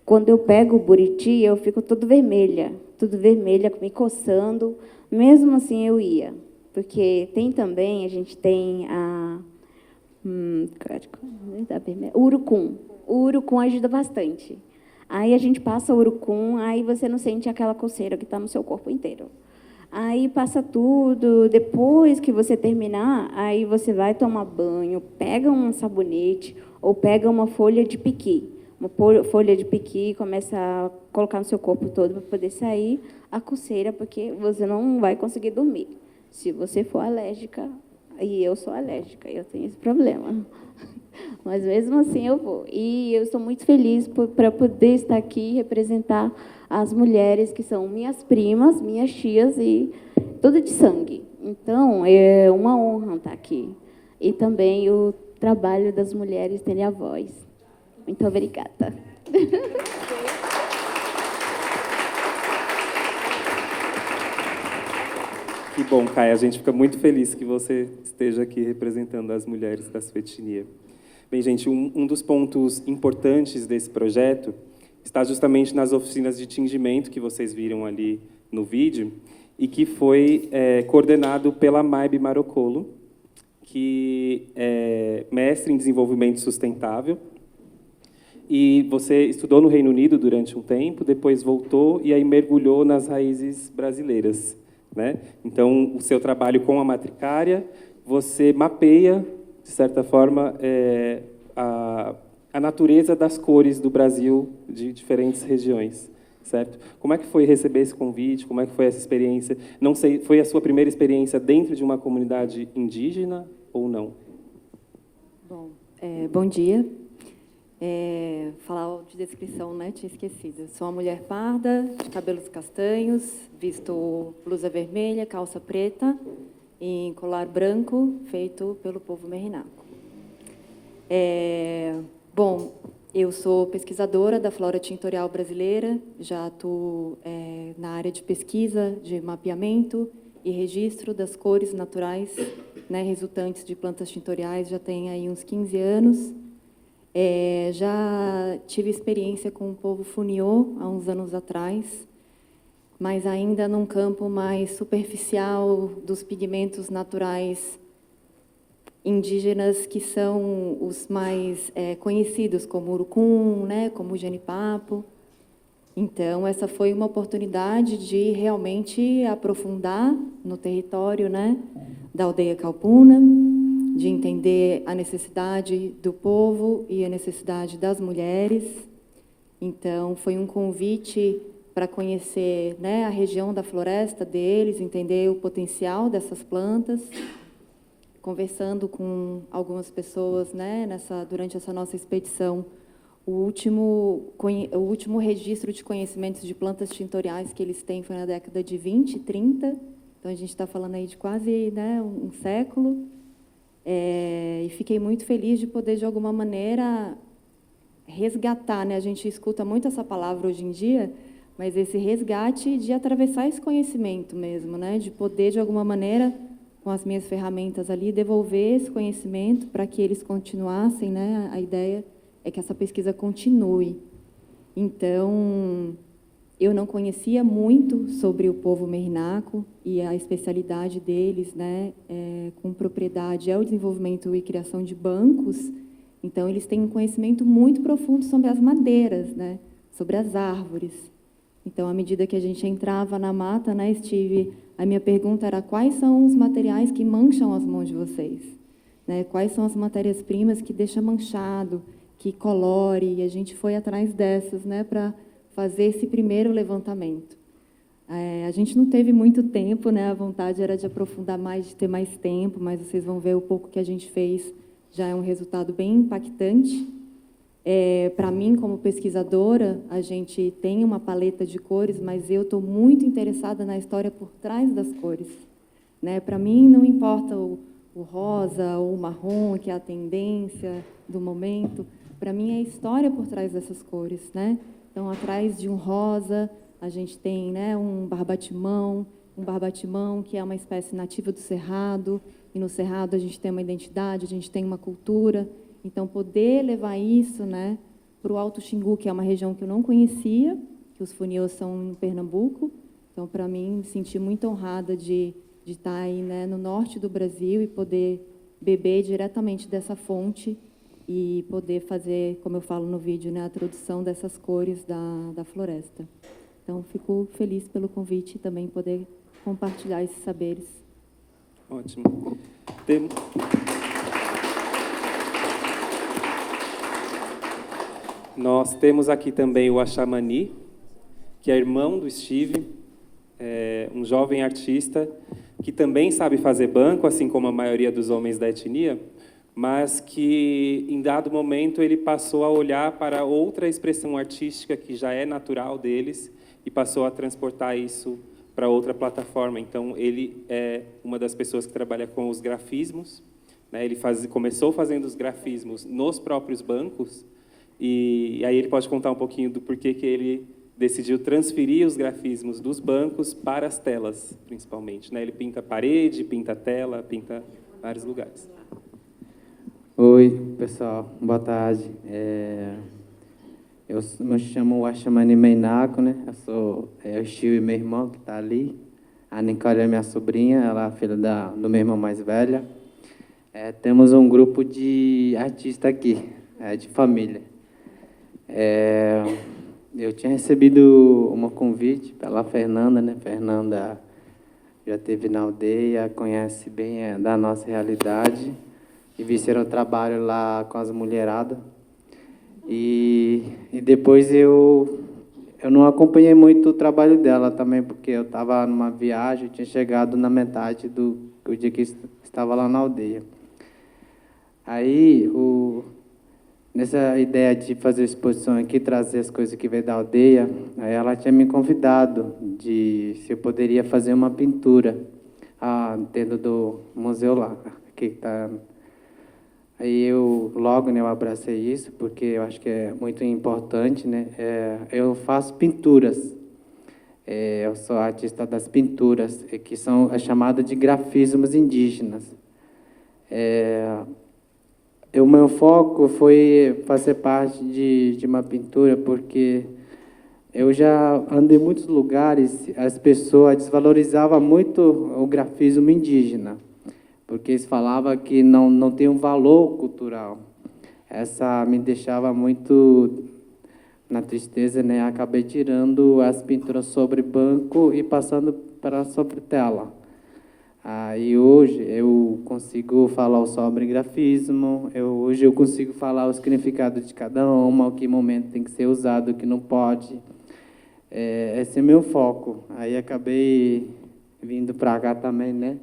Quando eu pego o buriti, eu fico tudo vermelha, me coçando. Mesmo assim, eu ia. Porque tem também, a gente tem o urucum. O urucum ajuda bastante. Aí a gente passa o urucum, aí você não sente aquela coceira que está no seu corpo inteiro. Aí passa tudo, depois que você terminar, aí você vai tomar banho, pega um sabonete ou pega uma folha de piqui. Uma folha de piqui, começa a colocar no seu corpo todo para poder sair a coceira, porque você não vai conseguir dormir. Se você for alérgica, e eu sou alérgica, eu tenho esse problema. Mas mesmo assim eu vou. E eu estou muito feliz para poder estar aqui e representar as mulheres que são minhas primas, minhas tias e tudo de sangue. Então, é uma honra estar aqui. E também o trabalho das mulheres terem a voz. Muito obrigada. Que bom, Caia. A gente fica muito feliz que você esteja aqui representando as mulheres da sua etnia. Bem, gente, um dos pontos importantes desse projeto está justamente nas oficinas de tingimento que vocês viram ali no vídeo e que foi coordenado pela Maibe Marocolo, que é mestre em desenvolvimento sustentável. E você estudou no Reino Unido durante um tempo, depois voltou e aí mergulhou nas raízes brasileiras, né? Então, o seu trabalho com a matricária, você mapeia, de certa forma, a natureza das cores do Brasil de diferentes regiões, certo? Como é que foi receber esse convite? Como é que foi essa experiência? Não sei, foi a sua primeira experiência dentro de uma comunidade indígena ou não? Bom, bom dia. Falar de descrição, né? Tinha esquecido. Sou uma mulher parda, de cabelos castanhos, visto blusa vermelha, calça preta e colar branco, feito pelo povo merinaco. Bom, eu sou pesquisadora da flora tintorial brasileira, já atuo na área de pesquisa, de mapeamento e registro das cores naturais, né, resultantes de plantas tintoriais, já tem aí uns 15 anos. Já tive experiência com o povo Funiô há uns anos atrás, mas ainda num campo mais superficial dos pigmentos naturais indígenas, que são os mais conhecidos, como o urucum, né, como o jenipapo. Então, essa foi uma oportunidade de realmente aprofundar no território, né, da aldeia Calpuna, de entender a necessidade do povo e a necessidade das mulheres. Então, foi um convite para conhecer, né, a região da floresta deles, entender o potencial dessas plantas. Conversando com algumas pessoas, né, durante essa nossa expedição, o último registro de conhecimentos de plantas tintoriais que eles têm foi na década de 20, 30. Então, a gente está falando aí de quase, né, um século. E fiquei muito feliz de poder, de alguma maneira, resgatar, né? A gente escuta muito essa palavra hoje em dia, mas esse resgate de atravessar esse conhecimento mesmo, né? De poder, de alguma maneira, com as minhas ferramentas ali, devolver esse conhecimento para que eles continuassem, né? A ideia é que essa pesquisa continue. Então, eu não conhecia muito sobre o povo merinaco e a especialidade deles, né, com propriedade, é o desenvolvimento e criação de bancos. Então, eles têm um conhecimento muito profundo sobre as madeiras, né, sobre as árvores. Então, à medida que a gente entrava na mata, né, Steve, a minha pergunta era: quais são os materiais que mancham as mãos de vocês? Né, quais são as matérias-primas que deixam manchado, que colore? E a gente foi atrás dessas, né, para fazer esse primeiro levantamento. A gente não teve muito tempo, né? A vontade era de aprofundar mais, de ter mais tempo, mas vocês vão ver o pouco que a gente fez, já é um resultado bem impactante. Para mim, como pesquisadora, a gente tem uma paleta de cores, mas eu estou muito interessada na história por trás das cores. Né? Para mim, não importa o rosa ou o marrom, que é a tendência do momento. Para mim, é a história por trás dessas cores, né? Então, atrás de um rosa, a gente tem, né, um barbatimão que é uma espécie nativa do Cerrado, e no Cerrado a gente tem uma identidade, a gente tem uma cultura. Então, poder levar isso, né, para o Alto Xingu, que é uma região que eu não conhecia, que os funiôs são em Pernambuco. Então, para mim, me senti muito honrada de estar aí, né, no norte do Brasil e poder beber diretamente dessa fonte e poder fazer, como eu falo no vídeo, né, a tradução dessas cores da floresta. Então, fico feliz pelo convite e também poder compartilhar esses saberes. Ótimo. Nós temos aqui também o Axamani, que é irmão do Steve, um jovem artista que também sabe fazer banco, assim como a maioria dos homens da etnia, mas que, em dado momento, ele passou a olhar para outra expressão artística que já é natural deles e passou a transportar isso para outra plataforma. Então, ele é uma das pessoas que trabalha com os grafismos, né? Ele começou fazendo os grafismos nos próprios bancos, e aí ele pode contar um pouquinho do porquê que ele decidiu transferir os grafismos dos bancos para as telas, principalmente, né? Ele pinta parede, pinta tela, pinta vários lugares. Oi, pessoal. Boa tarde. Eu me chamo Axamani Meinaco, né? Eu sou o Steve, meu irmão, que está ali. A Nicole é minha sobrinha, ela é filha do meu irmão mais velho. Temos um grupo de artistas aqui, de família. Eu tinha recebido um convite pela Fernanda, né? Fernanda já esteve na aldeia, conhece bem da nossa realidade. E fizeram trabalho lá com as mulheradas. E depois eu não acompanhei muito o trabalho dela também, porque eu estava numa viagem, eu tinha chegado na metade do dia que estava lá na aldeia. Aí, nessa ideia de fazer exposição aqui, trazer as coisas que veio da aldeia, aí ela tinha me convidado se eu poderia fazer uma pintura dentro do museu lá, que está... Aí eu abracei isso, porque eu acho que é muito importante, né? Eu faço pinturas. Eu sou artista das pinturas, que são chamadas de grafismos indígenas. O meu foco foi fazer parte de uma pintura, porque eu já andei em muitos lugares, as pessoas desvalorizavam muito o grafismo indígena, porque eles falavam que não tem um valor cultural. Essa me deixava muito na tristeza, né? Acabei tirando as pinturas sobre banco e passando para sobre tela. E hoje eu consigo falar sobre grafismo, hoje eu consigo falar o significado de cada uma, o que momento tem que ser usado, o que não pode. Esse é meu foco. Aí acabei vindo para cá também, né?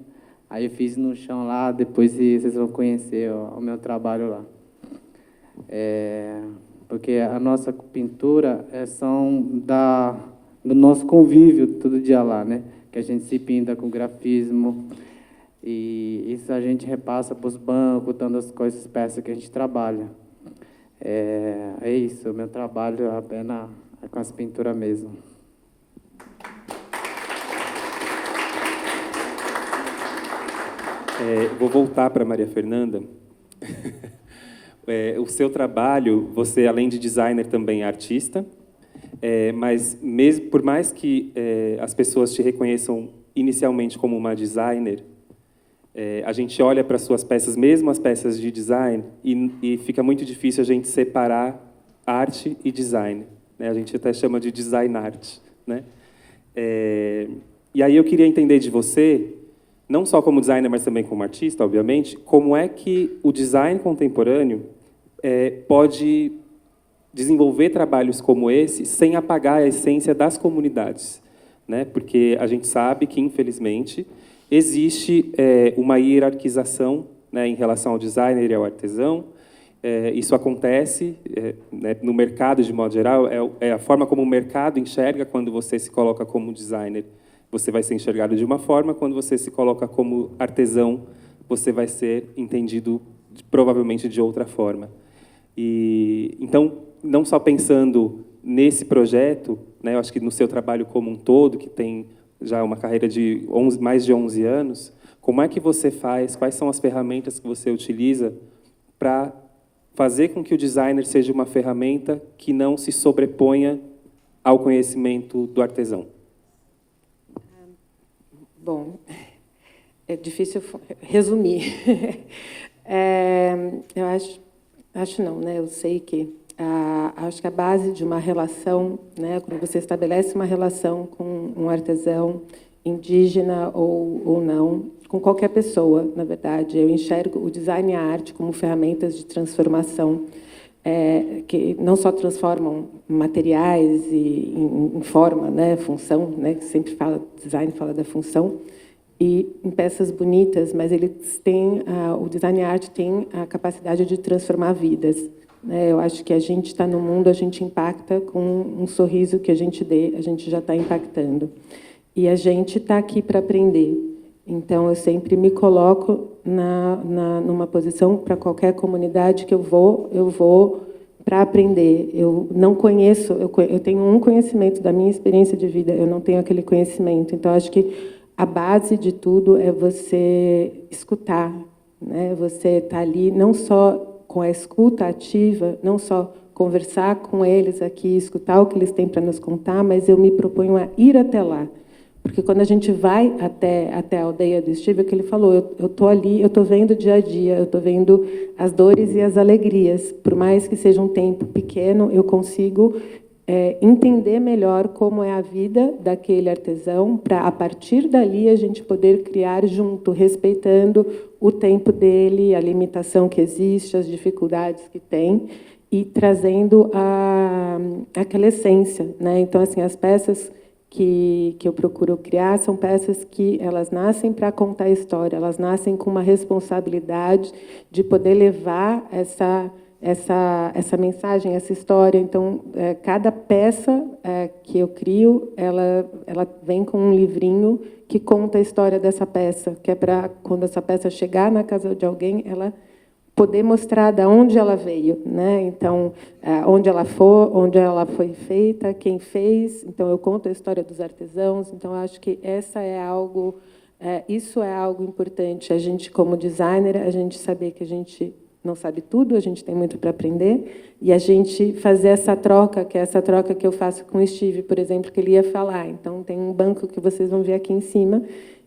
Aí eu fiz no chão lá, depois vocês vão conhecer o meu trabalho lá. Porque a nossa pintura são do nosso convívio todo dia lá, né? Que a gente se pinta com grafismo, e isso a gente repassa para os bancos, tantas coisas, peças que a gente trabalha. É isso, o meu trabalho apenas é com as pinturas mesmo. Vou voltar para a Maria Fernanda. O seu trabalho, você, além de designer, também é artista, mas mesmo, por mais que as pessoas te reconheçam inicialmente como uma designer, a gente olha para suas peças, mesmo as peças de design, e fica muito difícil a gente separar arte e design, né? A gente até chama de design art, né? E aí eu queria entender de você, não só como designer, mas também como artista, obviamente, como é que o design contemporâneo pode desenvolver trabalhos como esse sem apagar a essência das comunidades, né? Porque a gente sabe que, infelizmente, existe uma hierarquização, né, em relação ao designer e ao artesão. Isso acontece né, no mercado, de modo geral, é a forma como o mercado enxerga. Quando você se coloca como designer, você vai ser enxergado de uma forma; quando você se coloca como artesão, você vai ser entendido provavelmente de outra forma. Então, não só pensando nesse projeto, né, eu acho que no seu trabalho como um todo, que tem já uma carreira de mais de 11 anos, como é que você faz, quais são as ferramentas que você utiliza para fazer com que o designer seja uma ferramenta que não se sobreponha ao conhecimento do artesão? Bom, é difícil resumir. Eu acho não, né? Eu sei que acho que a base de uma relação, né, quando você estabelece uma relação com um artesão indígena ou não, com qualquer pessoa, na verdade, eu enxergo o design e a arte como ferramentas de transformação, que não só transformam materiais em forma, né, função, né, que sempre fala, design fala da função, e em peças bonitas, mas eles têm, o design e a arte tem a capacidade de transformar vidas. Né? Eu acho que a gente está no mundo, a gente impacta com um sorriso que a gente dê, a gente já está impactando. E a gente está aqui para aprender. Então, eu sempre me coloco numa posição para qualquer comunidade que eu vou para aprender. Eu não conheço, eu tenho um conhecimento da minha experiência de vida, eu não tenho aquele conhecimento. Então, acho que a base de tudo é você escutar, né? Você está ali não só com a escuta ativa, não só conversar com eles aqui, escutar o que eles têm para nos contar, mas eu me proponho a ir até lá. Porque quando a gente vai até a aldeia do Steve, é o que ele falou, eu estou ali, eu estou vendo o dia a dia, eu estou vendo as dores e as alegrias. Por mais que seja um tempo pequeno, eu consigo entender melhor como é a vida daquele artesão, para, a partir dali, a gente poder criar junto, respeitando o tempo dele, a limitação que existe, as dificuldades que tem, e trazendo aquela essência. Né? Então, assim, as peças que eu procuro criar são peças que elas nascem para contar a história, elas nascem com uma responsabilidade de poder levar essa mensagem, essa história. Então, cada peça que eu crio, ela vem com um livrinho que conta a história dessa peça, que é para, quando essa peça chegar na casa de alguém, ela poder mostrar de onde ela veio, né? Então, onde ela foi feita, quem fez. Então, eu conto a história dos artesãos. Então, eu acho que isso é algo importante. A gente, como designer, a gente saber que a gente não sabe tudo, a gente tem muito para aprender, e a gente fazer essa troca, que é essa troca que eu faço com o Steve, por exemplo, que ele ia falar. Então, tem um banco que vocês vão ver aqui em cima,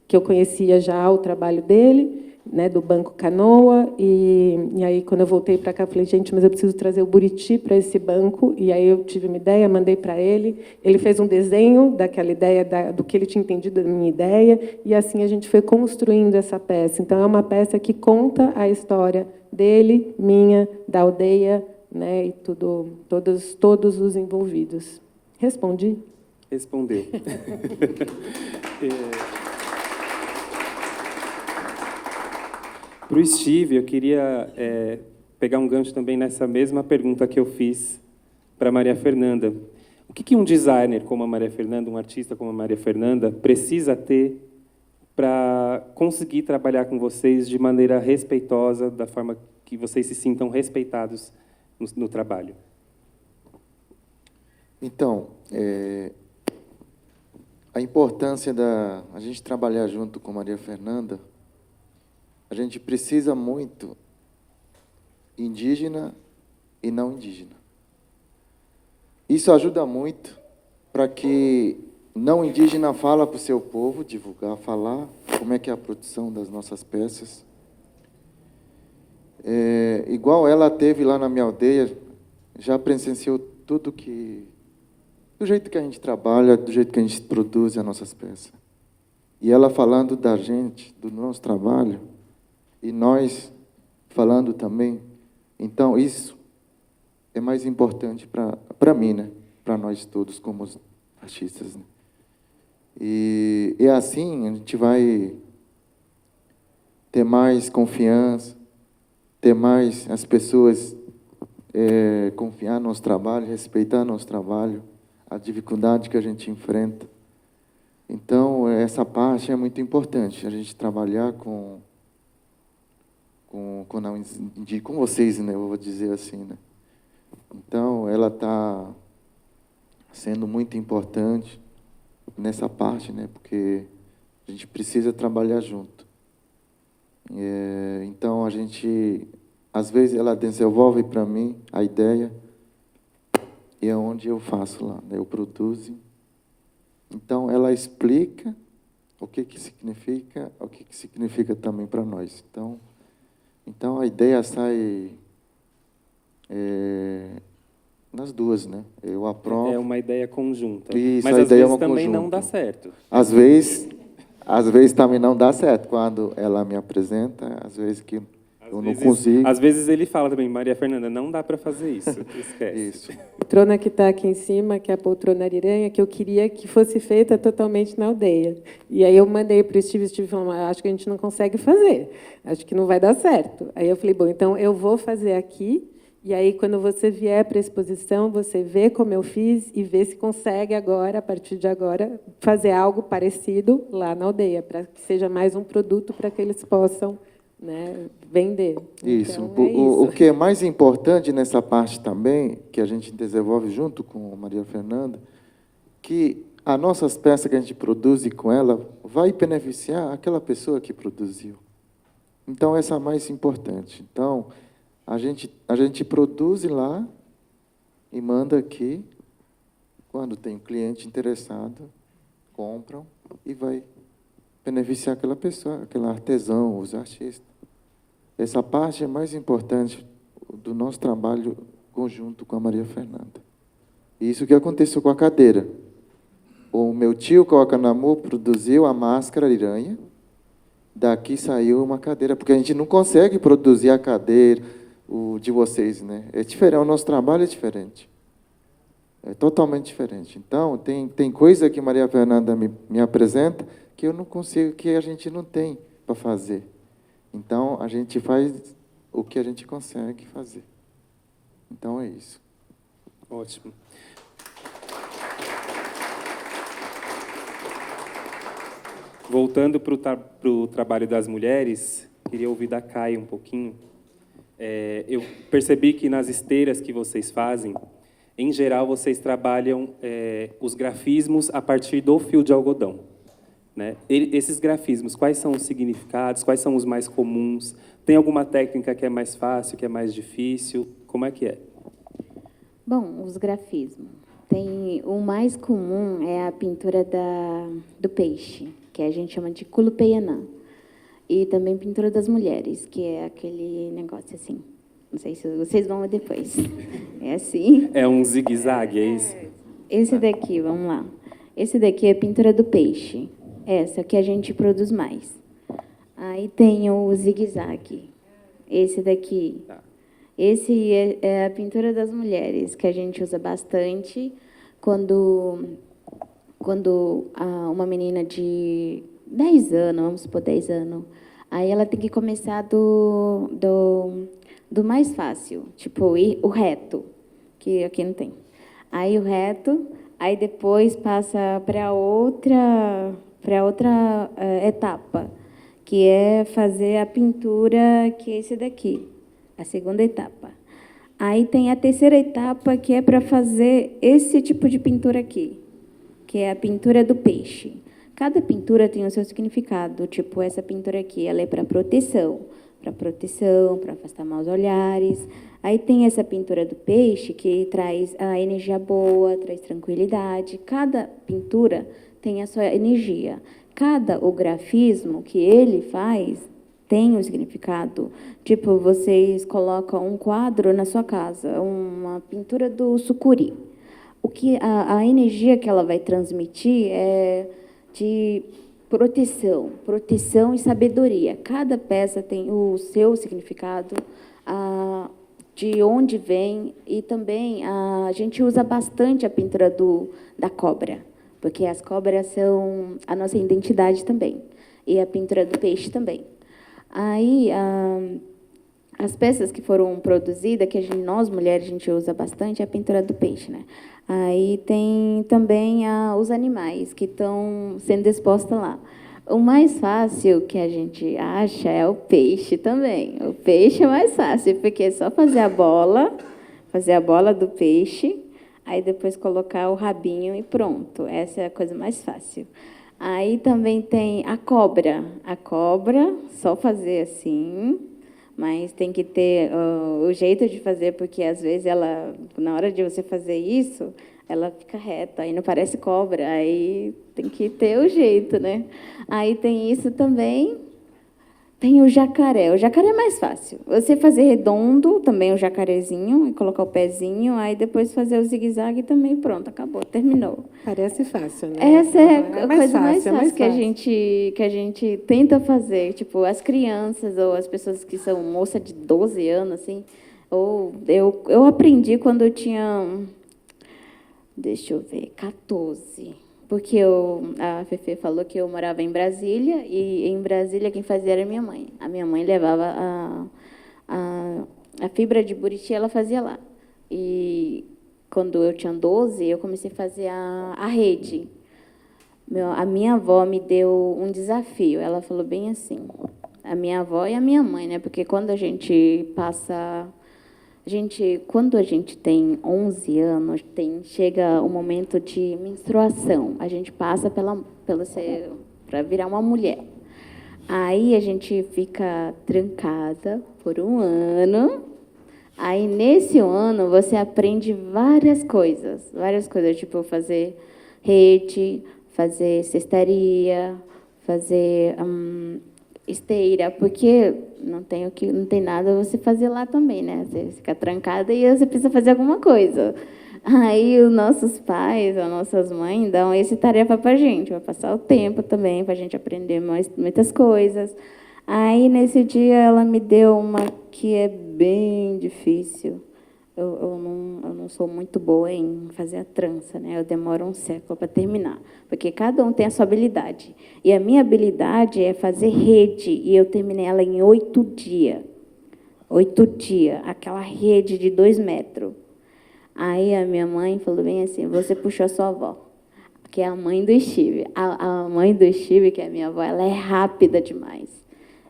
que eu conhecia já o trabalho dele, né, do Banco Canoa, e aí, quando eu voltei para cá, eu falei, gente, mas eu preciso trazer o Buriti para esse banco, e aí eu tive uma ideia, mandei para ele fez um desenho daquela ideia, do que ele tinha entendido da minha ideia, e assim a gente foi construindo essa peça. Então, é uma peça que conta a história dele, minha, da aldeia, né, e todos os envolvidos. Respondi? Respondeu. Para o Steve, eu queria pegar um gancho também nessa mesma pergunta que eu fiz para a Maria Fernanda. O que um designer como a Maria Fernanda, um artista como a Maria Fernanda, precisa ter para conseguir trabalhar com vocês de maneira respeitosa, da forma que vocês se sintam respeitados no trabalho? Então, a importância a gente trabalhar junto com a Maria Fernanda, a gente precisa muito indígena e não indígena. Isso ajuda muito para que não indígena fala para o seu povo, divulgar, falar como é que é a produção das nossas peças. Igual ela teve lá na minha aldeia, já presenciou tudo do jeito que a gente trabalha, do jeito que a gente produz as nossas peças. E ela falando da gente, do nosso trabalho, e nós falando também. Então, isso é mais importante para mim, né? Para nós todos, como artistas. Né? E assim a gente vai ter mais confiança, ter mais as pessoas confiar no nosso trabalho, respeitar nosso trabalho, a dificuldade que a gente enfrenta. Então, essa parte é muito importante, a gente trabalhar com vocês, né? Eu vou dizer assim, né? Então, ela está sendo muito importante nessa parte, né? Porque a gente precisa trabalhar junto. Então, a gente, às vezes, ela desenvolve para mim a ideia e é onde eu faço lá, né? Eu produzo. Então, ela explica o que significa, o que significa também para nós. Então, a ideia sai nas duas, né? Eu aprovo. É uma ideia conjunta. Isso, mas a às ideia vezes é uma também conjunta. não dá certo. Às vezes também não dá certo. Quando ela me apresenta, às vezes que eu não consigo. Às vezes ele fala também, Maria Fernanda, não dá para fazer isso. Esquece. Isso. A poltrona que está aqui em cima, que é a poltrona ariranha, que eu queria que fosse feita totalmente na aldeia. E aí eu mandei para o Steve falou, acho que a gente não consegue fazer, acho que não vai dar certo. Aí eu falei, bom, então eu vou fazer aqui, e aí quando você vier para a exposição, você vê como eu fiz e vê se consegue agora, a partir de agora, fazer algo parecido lá na aldeia, para que seja mais um produto para que eles possam, né, vender. Isso. Então, é isso. O que é mais importante nessa parte também, que a gente desenvolve junto com a Maria Fernanda, que as nossas peças que a gente produz com ela vai beneficiar aquela pessoa que produziu. Então, essa é a mais importante. Então, a gente produz lá e manda aqui. Quando tem um cliente interessado, compram e vai beneficiar aquela pessoa, aquele artesão, os artistas. Essa parte é mais importante do nosso trabalho conjunto com a Maria Fernanda. Isso que aconteceu com a cadeira. O meu tio, Coacanamu, produziu a máscara ariranha, daqui saiu uma cadeira, porque a gente não consegue produzir a cadeira o de vocês, né? É diferente, o nosso trabalho é diferente. É totalmente diferente. Então, tem coisa que Maria Fernanda me apresenta que eu não consigo, que a gente não tem para fazer. Então, a gente faz o que a gente consegue fazer. Então, é isso. Ótimo. Voltando para o trabalho das mulheres, queria ouvir da Kai um pouquinho. Eu percebi que nas esteiras que vocês fazem, em geral, vocês trabalham os grafismos a partir do fio de algodão. Né? Esses grafismos, quais são os significados, quais são os mais comuns? Tem alguma técnica que é mais fácil, que é mais difícil? Como é que é? Bom, os grafismos. O mais comum é a pintura do peixe, que a gente chama de Culupeianã. E também pintura das mulheres, que é aquele negócio assim. Não sei se vocês vão ver depois. É assim. É um zigue-zague, é isso? Esse daqui, vamos lá. Esse daqui é a pintura do peixe. Essa que a gente produz mais. Aí tem o zigue-zague. Esse daqui. Esse é a pintura das mulheres, que a gente usa bastante quando uma menina de 10 anos, vamos supor 10 anos, aí ela tem que começar do mais fácil, tipo o reto, que aqui não tem. Aí o reto, aí depois passa para outra etapa, que é fazer a pintura, que é esse daqui, a segunda etapa. Aí tem a terceira etapa, que é para fazer esse tipo de pintura aqui, que é a pintura do peixe. Cada pintura tem o seu significado, tipo essa pintura aqui, ela é para proteção, para afastar maus olhares. Aí tem essa pintura do peixe, que traz a energia boa, traz tranquilidade. Cada pintura tem a sua energia. O grafismo que ele faz tem um significado. Tipo, vocês colocam um quadro na sua casa, uma pintura do sucuri. A energia que ela vai transmitir é de proteção e sabedoria. Cada peça tem o seu significado, de onde vem, e também a gente usa bastante a pintura da cobra, porque as cobras são a nossa identidade também, e a pintura do peixe também. Aí, as peças que foram produzidas, que nós mulheres a gente usa bastante, é a pintura do peixe, né? Aí tem também os animais que estão sendo expostos lá. O mais fácil que a gente acha é o peixe também. O peixe é mais fácil, porque é só fazer a bola do peixe, aí depois colocar o rabinho e pronto. Essa é a coisa mais fácil. Aí também tem a cobra. A cobra, só fazer assim, mas tem que ter o jeito de fazer, porque às vezes ela, na hora de você fazer isso, ela fica reta, aí não parece cobra, aí tem que ter o jeito, né? Aí tem isso também. Tem o jacaré. O jacaré é mais fácil. Você fazer redondo, também o jacarezinho, e colocar o pezinho, aí depois fazer o zigue-zague também, pronto, acabou, terminou. Parece fácil, né? Essa é a mais coisa mais fácil, fácil que a gente tenta fazer. Tipo, as crianças ou as pessoas que são moça de 12 anos, assim. Ou eu aprendi quando eu tinha, deixa eu ver, 14. Porque a Fefe falou que eu morava em Brasília, e em Brasília quem fazia era a minha mãe. A minha mãe levava a fibra de Buriti, ela fazia lá. E quando eu tinha 12, eu comecei a fazer a rede. A minha avó me deu um desafio. Ela falou bem assim, a minha avó e a minha mãe, né? Porque quando a gente passa... quando a gente tem 11 anos, chega o momento de menstruação. A gente passa para virar uma mulher. Aí a gente fica trancada por um ano. Aí, nesse ano, você aprende várias coisas, tipo fazer rede, fazer cestaria, fazer esteira, porque não tem nada você fazer lá também, né? Você fica trancada e você precisa fazer alguma coisa. Aí os nossos pais, as nossas mães dão essa tarefa para a gente, para passar o tempo também, para a gente aprender muitas coisas. Aí, nesse dia, ela me deu uma que é bem difícil. Eu não sou muito boa em fazer a trança, né? Eu demoro um século para terminar, porque cada um tem a sua habilidade. E a minha habilidade é fazer rede, e eu terminei ela em 8 dias. 8 dias, aquela rede de 2 metros. Aí a minha mãe falou bem assim, você puxou a sua avó, que é a mãe do Steve. A mãe do Steve, que é a minha avó, ela é rápida demais.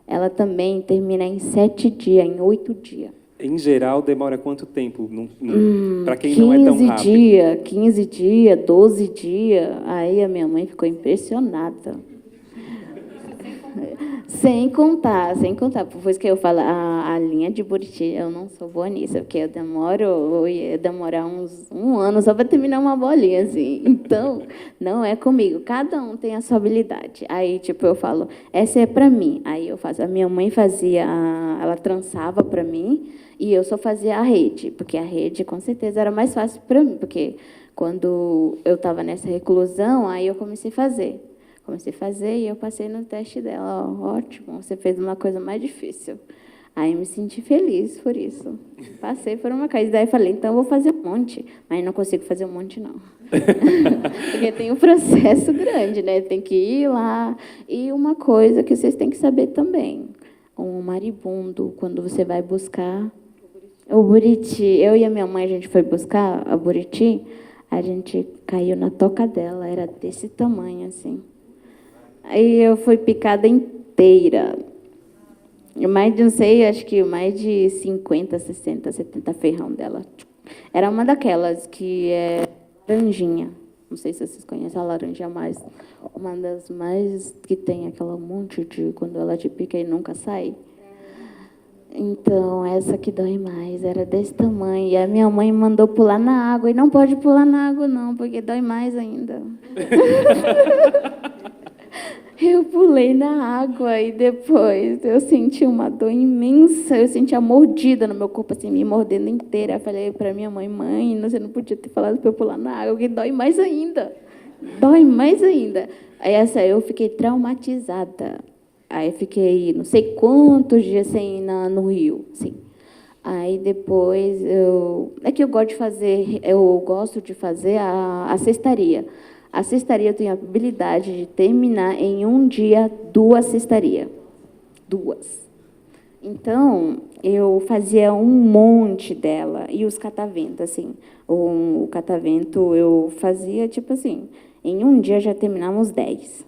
Ela também termina em 7 dias, em 8 dias. Em geral, demora quanto tempo? Para quem não é tão rápido? 15 dias, 12 dias. Aí a minha mãe ficou impressionada. Sem contar. Por isso que eu falo, a linha de Buriti, eu não sou boa nisso, porque eu ia demorar um ano só para terminar uma bolinha, assim. Então, não é comigo. Cada um tem a sua habilidade. Aí, tipo, eu falo, essa é para mim. Aí eu faço. A minha mãe fazia, ela trançava para mim, e eu só fazia a rede, porque a rede, com certeza, era mais fácil para mim, porque quando eu estava nessa reclusão, aí eu comecei a fazer e eu passei no teste dela. Ó, ótimo, você fez uma coisa mais difícil. Aí me senti feliz por isso. Passei por uma coisa. Daí falei, então eu vou fazer um monte. Mas não consigo fazer um monte, não. Porque tem um processo grande, né? Tem que ir lá. E uma coisa que vocês têm que saber também. O maribundo, quando você vai buscar o Buriti. Eu e a minha mãe, a gente foi buscar a Buriti, a gente caiu na toca dela. Era desse tamanho, assim. Aí eu fui picada inteira. Mais de, não sei, acho que mais de 50, 60, 70 ferrão dela. Era uma daquelas que é laranjinha. Não sei se vocês conhecem a laranja, mas uma das mais que tem aquela monte de quando ela te pica e nunca sai. Então, essa que dói mais, era desse tamanho. E a minha mãe mandou pular na água. E não pode pular na água, não, porque dói mais ainda. Eu pulei na água e depois eu senti uma dor imensa. Eu senti a mordida no meu corpo, assim, me mordendo inteira. Eu falei para minha mãe, você não podia ter falado para eu pular na água, que dói mais ainda. Dói mais ainda. Aí eu fiquei traumatizada. Aí fiquei não sei quantos dias sem ir no Rio, sim. Aí depois é que eu gosto de fazer a cestaria. A cestaria eu tenho a habilidade de terminar em um dia 2 cestarias. 2. Então, eu fazia um monte dela. E os cataventos, assim. O catavento eu fazia, tipo assim, em um dia já terminávamos 10.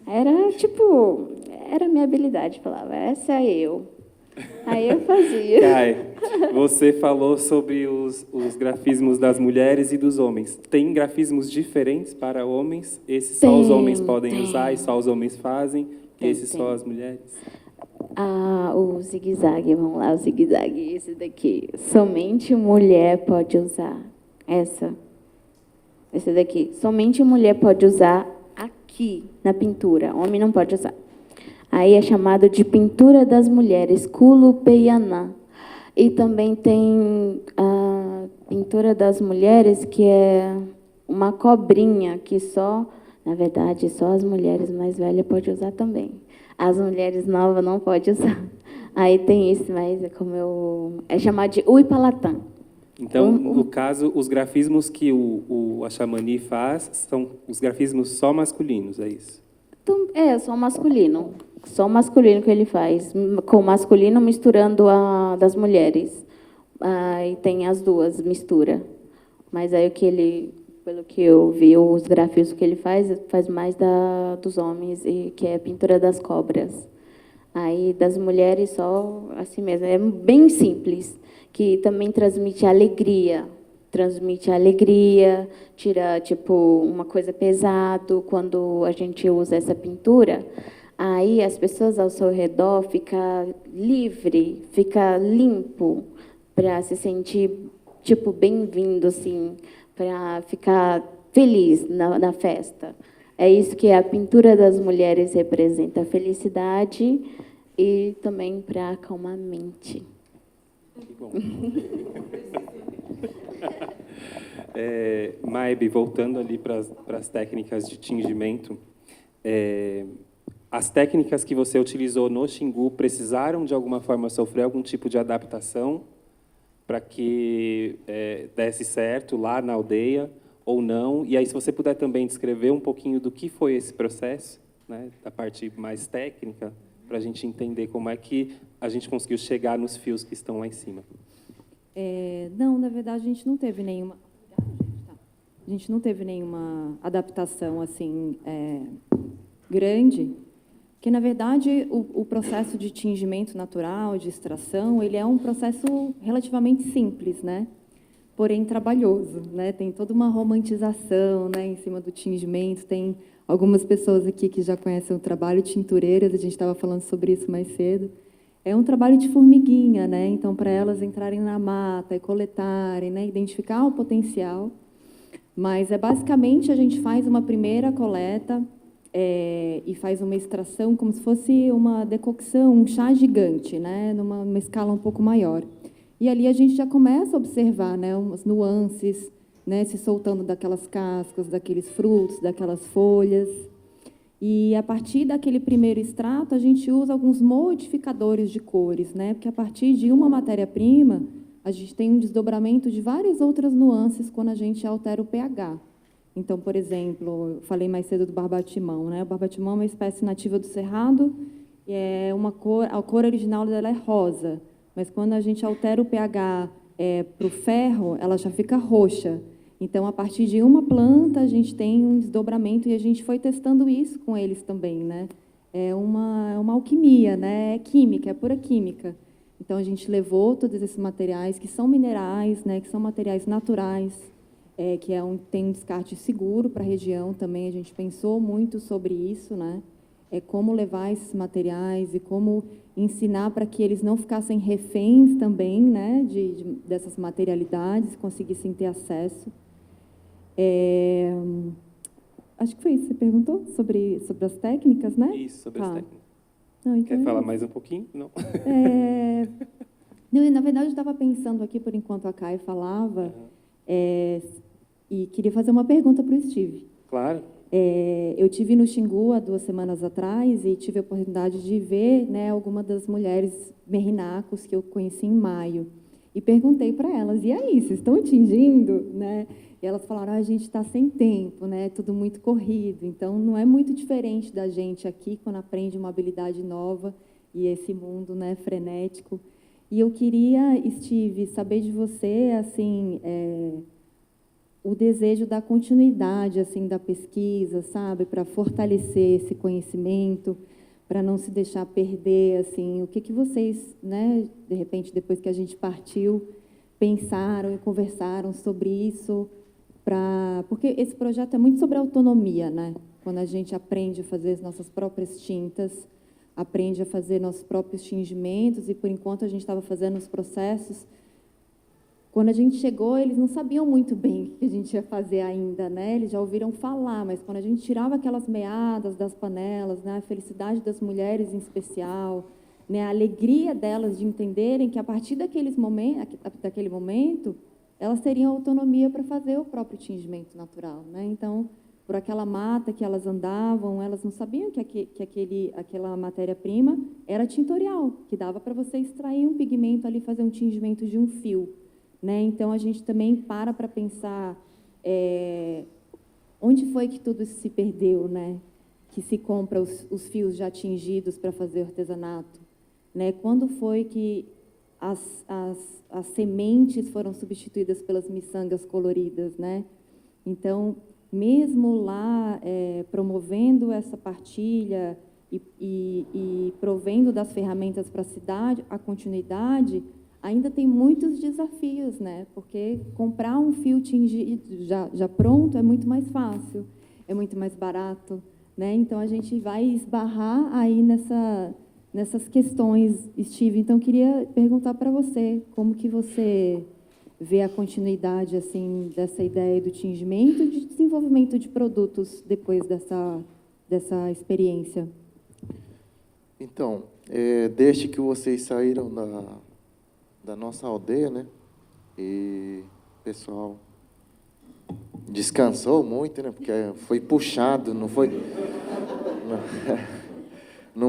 Era, tipo, era a minha habilidade. Falava, essa é eu. Aí eu fazia. Kai, você falou sobre os grafismos das mulheres e dos homens. Tem grafismos diferentes para homens? Esses só os homens podem usar e só os homens fazem? E esses só as mulheres? Ah, o zigue-zague, vamos lá, o zigue-zague, esse daqui. Somente mulher pode usar. Esse daqui. Somente mulher pode usar aqui, na pintura. Homem não pode usar. Aí é chamado de pintura das mulheres, Kulupeyana. E também tem a pintura das mulheres, que é uma cobrinha, que só, na verdade, só as mulheres mais velhas podem usar também. As mulheres novas não podem usar. Aí tem isso, mas é chamado de Uipalatã. Então, no caso, os grafismos que o Achamani faz são os grafismos só masculinos, é isso? É, só masculino. Só masculino que ele faz. Com masculino misturando a das mulheres. Aí tem as duas, mistura. Mas aí pelo que eu vi, os grafismos que ele faz mais dos homens, e que é a pintura das cobras. Aí das mulheres só assim mesmo. É bem simples, que também transmite alegria. Tira, tipo, uma coisa pesada quando a gente usa essa pintura. Aí as pessoas ao seu redor ficam livre, fica limpo, para se sentir, tipo, bem-vindo, assim, para ficar feliz na festa. É isso que a pintura das mulheres representa, a felicidade e também para acalmar a mente. Que bom. Maebe, voltando ali para as técnicas de tingimento, as técnicas que você utilizou no Xingu precisaram, de alguma forma, sofrer algum tipo de adaptação para que desse certo lá na aldeia ou não? E aí, se você puder também descrever um pouquinho do que foi esse processo, né, da parte mais técnica, para a gente entender como é que a gente conseguiu chegar nos fios que estão lá em cima. Não, na verdade, a gente não teve nenhuma adaptação assim grande, que na verdade o processo de tingimento natural, de extração, ele é um processo relativamente simples, né? Porém trabalhoso, né? Tem toda uma romantização, né, em cima do tingimento. Tem algumas pessoas aqui que já conhecem o trabalho tintureiras, a gente estava falando sobre isso mais cedo. É um trabalho de formiguinha, né? Então, para elas entrarem na mata e coletarem, né, identificar o potencial. Mas basicamente a gente faz uma primeira coleta e faz uma extração como se fosse uma decocção, um chá gigante, né, numa escala um pouco maior. E ali a gente já começa a observar, né, umas nuances, né, se soltando daquelas cascas, daqueles frutos, daquelas folhas. E, a partir daquele primeiro extrato, a gente usa alguns modificadores de cores, né, porque, a partir de uma matéria-prima, a gente tem um desdobramento de várias outras nuances quando a gente altera o pH. Então, por exemplo, eu falei mais cedo do barbatimão, né? O barbatimão é uma espécie nativa do Cerrado, e a cor original dela é rosa, mas quando a gente altera o pH para o ferro, ela já fica roxa. Então, a partir de uma planta, a gente tem um desdobramento, e a gente foi testando isso com eles também, né? É uma alquimia, né? É química, é pura química. Então, a gente levou todos esses materiais, que são minerais, né? Que são materiais naturais, tem um descarte seguro para a região também. A gente pensou muito sobre isso, né? Como levar esses materiais e como ensinar para que eles não ficassem reféns também, né? Dessas materialidades, conseguissem ter acesso. Acho que foi isso que você perguntou, sobre as técnicas, né? Isso, sobre as técnicas. Não, então quer falar mais um pouquinho? Não. Não, na verdade, eu estava pensando aqui, por enquanto a Kai falava, e queria fazer uma pergunta para o Steve. Claro. Eu tive no Xingu há 2 semanas atrás e tive a oportunidade de ver, né, algumas das mulheres merrinacos que eu conheci em maio. E perguntei para elas, e aí, vocês estão tingindo? Né? E elas falaram, a gente está sem tempo, né? Tudo muito corrido. Então, não é muito diferente da gente aqui, quando aprende uma habilidade nova e esse mundo, né, frenético. E eu queria, Steve, saber de você, assim, o desejo da continuidade, assim, da pesquisa, sabe? Para fortalecer esse conhecimento, para não se deixar perder, assim, o que vocês, né, de repente, depois que a gente partiu, pensaram e conversaram sobre isso, porque esse projeto é muito sobre autonomia, né? Quando a gente aprende a fazer as nossas próprias tintas, aprende a fazer nossos próprios tingimentos, e, por enquanto, a gente estava fazendo os processos. Quando a gente chegou, eles não sabiam muito bem o que a gente ia fazer ainda, né? Eles já ouviram falar, mas quando a gente tirava aquelas meadas das panelas, né, a felicidade das mulheres em especial, né, a alegria delas de entenderem que, a partir daquele momento, elas teriam autonomia para fazer o próprio tingimento natural, né? Então, por aquela mata que elas andavam, elas não sabiam que aquela matéria-prima era tintorial, que dava para você extrair um pigmento ali, fazer um tingimento de um fio, né? Então, a gente também para pensar onde foi que tudo isso se perdeu, né? Que se compra os fios já tingidos para fazer artesanato, né? Quando foi que as sementes foram substituídas pelas miçangas coloridas, né? Então, mesmo lá promovendo essa partilha e provendo das ferramentas para a cidade, a continuidade, ainda tem muitos desafios, né? Porque comprar um fio tingido já pronto é muito mais fácil, é muito mais barato, né? Então, a gente vai esbarrar aí nessas questões, Steve. Então, queria perguntar para você, como que você vê a continuidade, assim, dessa ideia do tingimento e de desenvolvimento de produtos depois dessa experiência? Então, desde que vocês saíram da nossa aldeia, né, e o pessoal descansou muito, né, porque foi puxado, não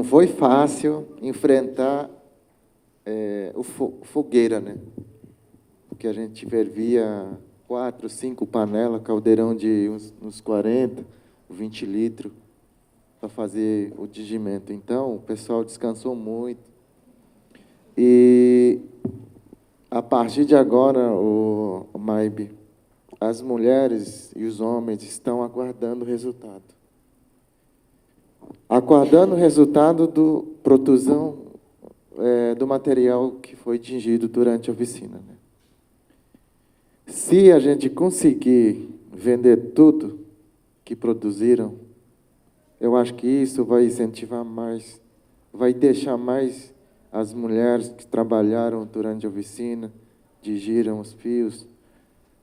foi fácil enfrentar o fogueira, né? Porque a gente fervia 4, 5 panelas, caldeirão de uns 40, 20 litros, para fazer o tingimento. Então, o pessoal descansou muito. E, a partir de agora, o Maybe, as mulheres e os homens estão aguardando o resultado. Aguardando o resultado da produção do material que foi tingido durante a oficina, né? Se a gente conseguir vender tudo que produziram, eu acho que isso vai incentivar mais, vai deixar mais as mulheres que trabalharam durante a oficina, tingiram os fios,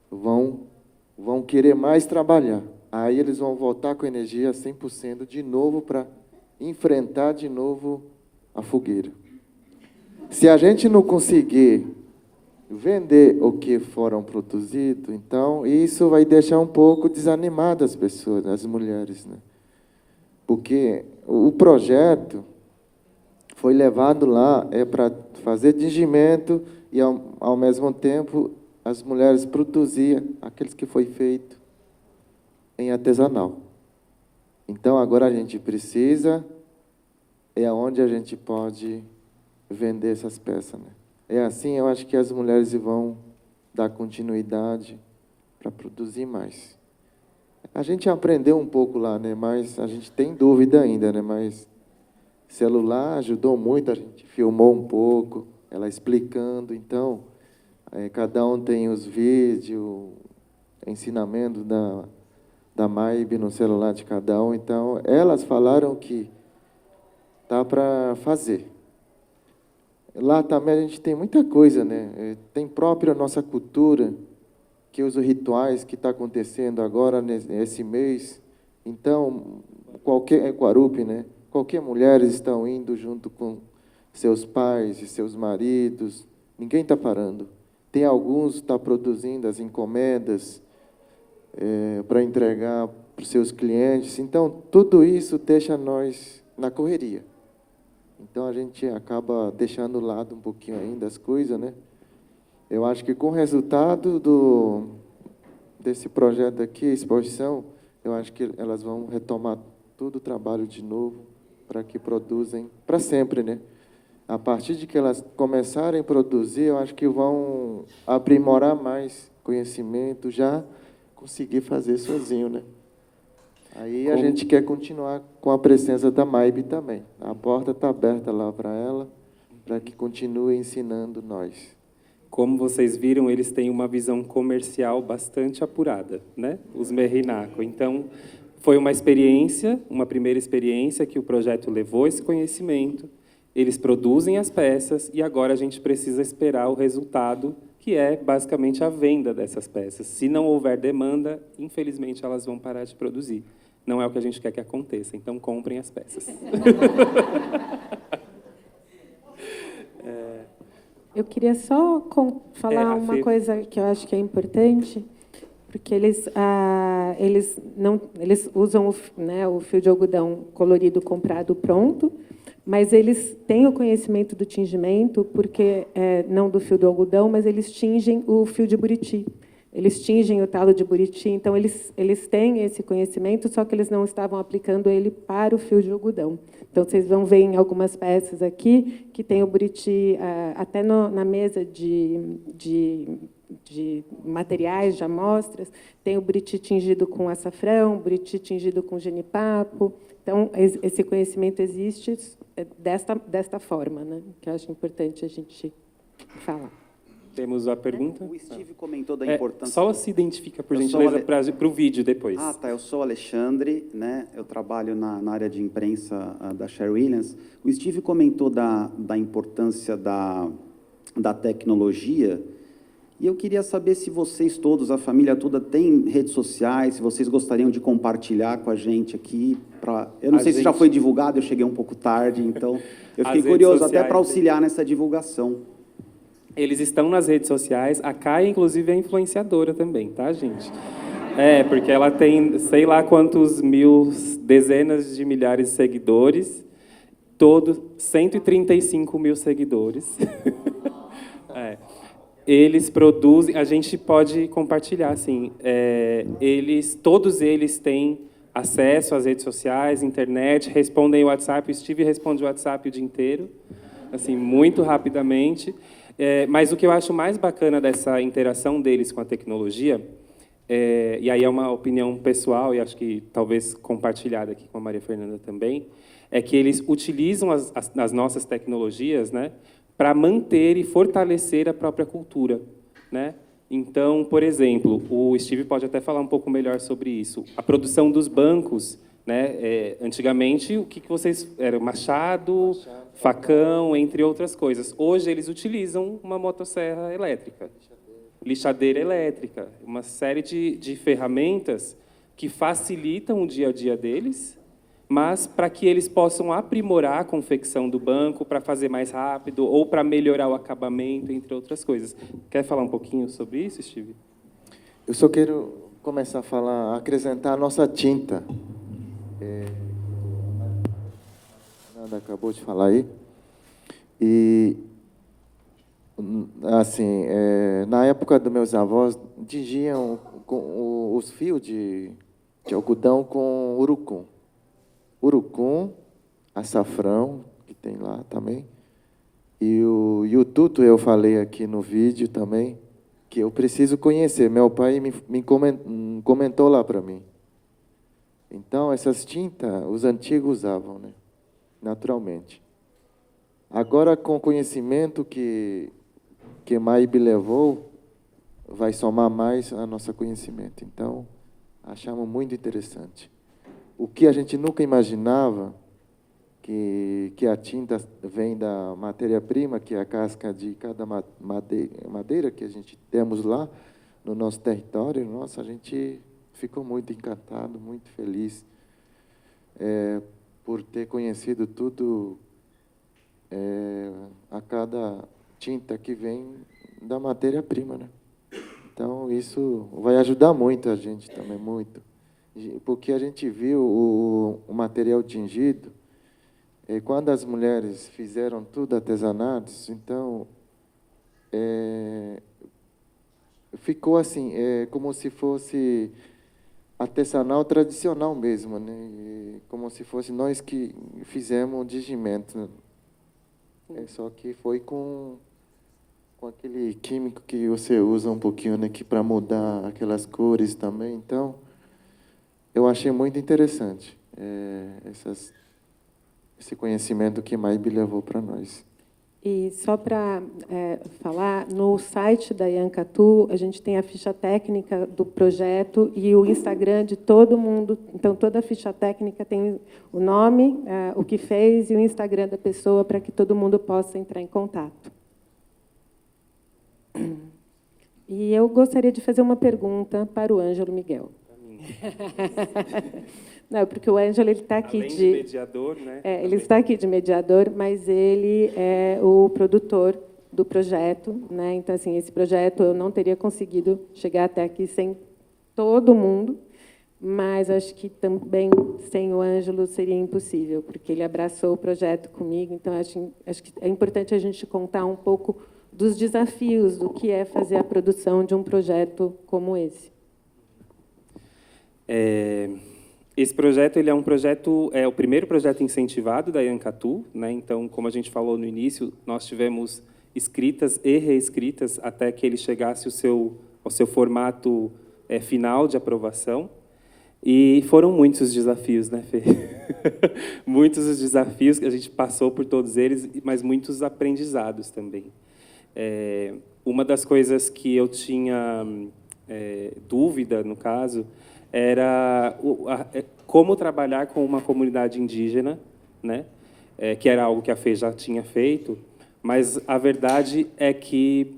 vão querer mais trabalhar. Aí eles vão voltar com energia 100% de novo para enfrentar de novo a fogueira. Se a gente não conseguir vender o que foram produzido, então isso vai deixar um pouco desanimada as pessoas, as mulheres, né? Porque o projeto foi levado lá para fazer tingimento e ao mesmo tempo as mulheres produziam aqueles que foi feito em artesanal. Então agora a gente precisa onde a gente pode vender essas peças, né? Assim, eu acho que as mulheres vão dar continuidade para produzir mais. A gente aprendeu um pouco lá, né? Mas a gente tem dúvida ainda, né? Mas celular ajudou muito, a gente filmou um pouco, ela explicando. Então, cada um tem os vídeos, ensinamento da Maybe no celular de cada um. Então, elas falaram que tá para fazer. Lá também a gente tem muita coisa, né? Tem própria nossa cultura, que os rituais que está acontecendo agora, nesse mês. Então, qualquer Guarupi, né? Qualquer mulher estão indo junto com seus pais e seus maridos. Ninguém está parando. Tem alguns que estão produzindo as encomendas para entregar para os seus clientes. Então, tudo isso deixa nós na correria. Então, a gente acaba deixando de lado um pouquinho ainda as coisas, né? Eu acho que com o resultado desse projeto aqui, exposição, eu acho que elas vão retomar todo o trabalho de novo para que produzem para sempre, né? A partir de que elas começarem a produzir, eu acho que vão aprimorar mais conhecimento, já conseguir fazer sozinho, né? Aí a gente quer continuar com a presença da MAIB também. A porta está aberta lá para ela, para que continue ensinando nós. Como vocês viram, eles têm uma visão comercial bastante apurada, né? Os Merrinaco. Então, foi uma experiência, uma primeira experiência que o projeto levou esse conhecimento. Eles produzem as peças e agora a gente precisa esperar o resultado, que é basicamente a venda dessas peças. Se não houver demanda, infelizmente elas vão parar de produzir. Não é o que a gente quer que aconteça, então comprem as peças. Eu queria só falar uma coisa que eu acho que é importante, porque eles usam o fio de algodão colorido comprado pronto, mas eles têm o conhecimento do tingimento, porque não do fio do algodão, mas eles tingem o fio de buriti. Eles tingem o talo de buriti, então eles têm esse conhecimento, só que eles não estavam aplicando ele para o fio de algodão. Então, vocês vão ver em algumas peças aqui que tem o buriti, até na mesa de materiais, de amostras, tem o buriti tingido com açafrão, buriti tingido com genipapo. Então, esse conhecimento existe desta forma, né? Que eu acho importante a gente falar. Temos a pergunta? O Steve comentou da importância... Só se identifica, por gentileza, para o vídeo depois. Ah, tá. Eu sou Alexandre, né? Eu trabalho na área de imprensa da Sherwin-Williams. O Steve comentou da importância da tecnologia. E eu queria saber se vocês todos, a família toda, tem redes sociais, se vocês gostariam de compartilhar com a gente aqui. Eu não sei se já foi divulgado, eu cheguei um pouco tarde, então eu fiquei curioso até para auxiliar nessa divulgação. Eles estão nas redes sociais. A Kai, inclusive, é influenciadora também, tá, gente? Porque ela tem sei lá quantos dezenas de milhares de seguidores, 135 mil seguidores. Eles produzem, a gente pode compartilhar, assim, todos eles têm acesso às redes sociais, internet, respondem o WhatsApp. O Steve responde o WhatsApp o dia inteiro, assim, muito rapidamente. Mas o que eu acho mais bacana dessa interação deles com a tecnologia, e aí é uma opinião pessoal, e acho que talvez compartilhada aqui com a Maria Fernanda também, é que eles utilizam as nossas tecnologias, né, para manter e fortalecer a própria cultura, né? Então, por exemplo, o Steve pode até falar um pouco melhor sobre isso. A produção dos bancos, né? Antigamente, o que vocês... Era machado, facão, entre outras coisas. Hoje, eles utilizam uma motosserra elétrica, lixadeira elétrica, uma série de ferramentas que facilitam o dia a dia deles, mas para que eles possam aprimorar a confecção do banco, para fazer mais rápido, ou para melhorar o acabamento, entre outras coisas. Quer falar um pouquinho sobre isso, Steve? Eu só quero começar acrescentar a nossa tinta. Nada acabou de falar aí. E, assim, na época dos meus avós, tingiam os fios de algodão com urucum. Urucum, açafrão, que tem lá também. E o tuto, eu falei aqui no vídeo também, que eu preciso conhecer. Meu pai me comentou lá para mim. Então, essas tintas, os antigos usavam, né? Naturalmente. Agora, com o conhecimento que MAIB levou, vai somar mais a nosso conhecimento. Então, achamos muito interessante. O que a gente nunca imaginava, que a tinta vem da matéria-prima, que é a casca de cada madeira que a gente temos lá no nosso território. Nossa, a gente ficou muito encantado, muito feliz por ter conhecido tudo, a cada tinta que vem da matéria-prima, né? Então, isso vai ajudar muito a gente também, muito. Porque a gente viu o material tingido, quando as mulheres fizeram tudo artesanatos, então, ficou assim, como se fosse artesanal tradicional mesmo, né? Como se fosse nós que fizemos o tingimento. Só que foi com aquele químico que você usa um pouquinho, né, para mudar aquelas cores também. Então, eu achei muito interessante esse conhecimento que Maíbe levou para nós. E só para falar, no site da Yankatu, a gente tem a ficha técnica do projeto e o Instagram de todo mundo. Então, toda a ficha técnica tem o nome, o que fez e o Instagram da pessoa para que todo mundo possa entrar em contato. E eu gostaria de fazer uma pergunta para o Ângelo Miguel. Não, porque o Ângelo está aqui além de mediador, né? Ele está aqui de mediador, mas ele é o produtor do projeto, né? Então, assim, esse projeto eu não teria conseguido chegar até aqui sem todo mundo, mas acho que também sem o Ângelo seria impossível, porque ele abraçou o projeto comigo. Então, acho que é importante a gente contar um pouco dos desafios do que é fazer a produção de um projeto como esse. Esse projeto ele é um projeto, é o primeiro projeto incentivado da Yankatu, né? Então, como a gente falou no início, nós tivemos escritas e reescritas até que ele chegasse ao seu formato final de aprovação. E foram muitos os desafios, né, Fê? Muitos os desafios, que a gente passou por todos eles, mas muitos aprendizados também. Uma das coisas que eu tinha dúvida, no caso, era como trabalhar com uma comunidade indígena, né? Que era algo que a Fê já tinha feito, mas a verdade é que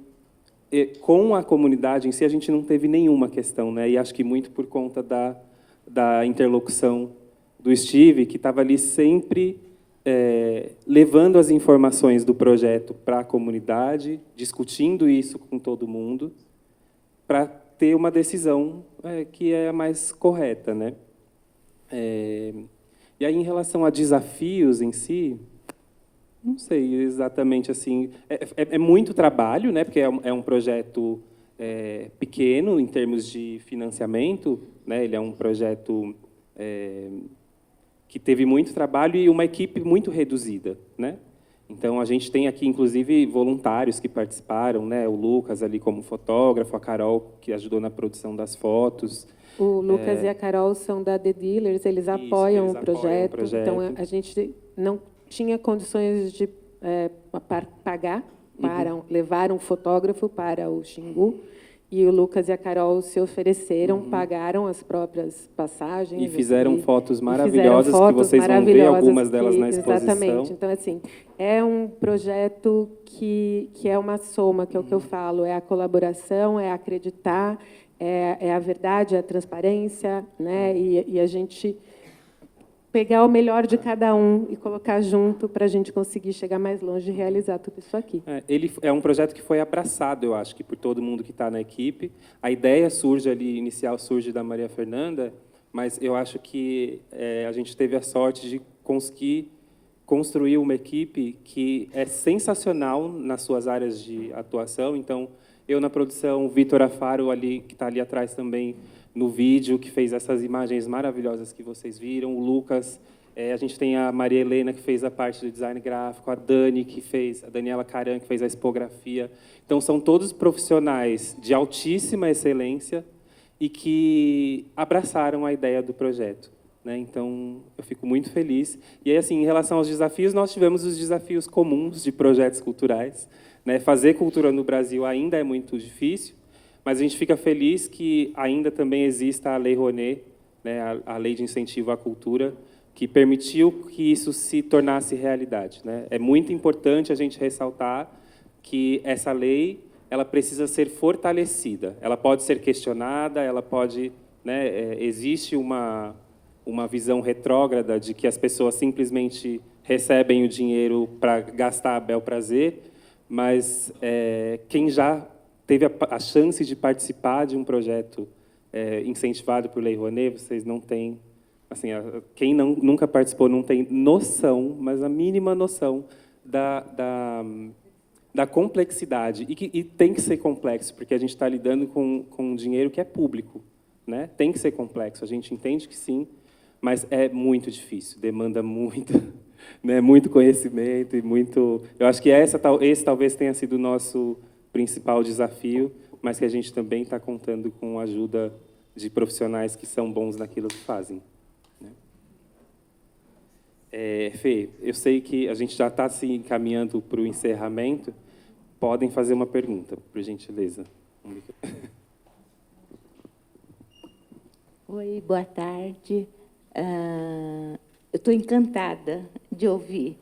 com a comunidade em si a gente não teve nenhuma questão, né? E acho que muito por conta da interlocução do Steve, que estava ali sempre levando as informações do projeto para a comunidade, discutindo isso com todo mundo, para ter uma decisão que é a mais correta, né? E aí, em relação a desafios em si, não sei exatamente assim. É muito trabalho, né? Porque é um projeto pequeno em termos de financiamento, né? Ele é um projeto que teve muito trabalho e uma equipe muito reduzida, né? Então, a gente tem aqui, inclusive, voluntários que participaram, né? O Lucas, ali como fotógrafo, a Carol, que ajudou na produção das fotos. O Lucas e a Carol são da The Dealers, eles apoiam o projeto. Então, a gente não tinha condições de pagar para levar um fotógrafo para o Xingu. E o Lucas e a Carol se ofereceram, pagaram as próprias passagens. E fizeram fotos maravilhosas, que vocês vão ver algumas delas na exposição. Exatamente. Então, assim, é um projeto que é uma soma, que é o que eu falo, é a colaboração, é acreditar, é a verdade, é a transparência, né? E a gente pegar o melhor de cada um e colocar junto para a gente conseguir chegar mais longe e realizar tudo isso aqui. Ele é um projeto que foi abraçado, eu acho, que por todo mundo que está na equipe. A ideia inicial surge da Maria Fernanda, mas eu acho que a gente teve a sorte de conseguir construir uma equipe que é sensacional nas suas áreas de atuação. Então, eu na produção, o Vitor Afaro, ali, que está ali atrás também, no vídeo, que fez essas imagens maravilhosas que vocês viram, o Lucas, a gente tem a Maria Helena, que fez a parte do design gráfico, a Daniela Caran, que fez a expografia. Então, são todos profissionais de altíssima excelência e que abraçaram a ideia do projeto, né? Então, eu fico muito feliz. E aí, assim, em relação aos desafios, nós tivemos os desafios comuns de projetos culturais, né? Fazer cultura no Brasil ainda é muito difícil, mas a gente fica feliz que ainda também exista a Lei Rouanet, né, a Lei de Incentivo à Cultura, que permitiu que isso se tornasse realidade, né? É muito importante a gente ressaltar que essa lei ela precisa ser fortalecida. Ela pode ser questionada, ela pode, né, existe uma visão retrógrada de que as pessoas simplesmente recebem o dinheiro para gastar a bel prazer, mas quem já teve a chance de participar de um projeto incentivado por Lei Rouanet, vocês não têm, assim, quem nunca participou não tem noção, mas a mínima noção da complexidade. E tem que ser complexo, porque a gente está lidando com um dinheiro que é público, né? Tem que ser complexo, a gente entende que sim, mas é muito difícil, demanda muito, né, muito conhecimento e muito... Eu acho que esse talvez tenha sido o nosso principal desafio, mas que a gente também está contando com a ajuda de profissionais que são bons naquilo que fazem. Né? Fê, eu sei que a gente já está se encaminhando para o encerramento. Podem fazer uma pergunta, por gentileza. Oi, boa tarde. Eu estou encantada de ouvir.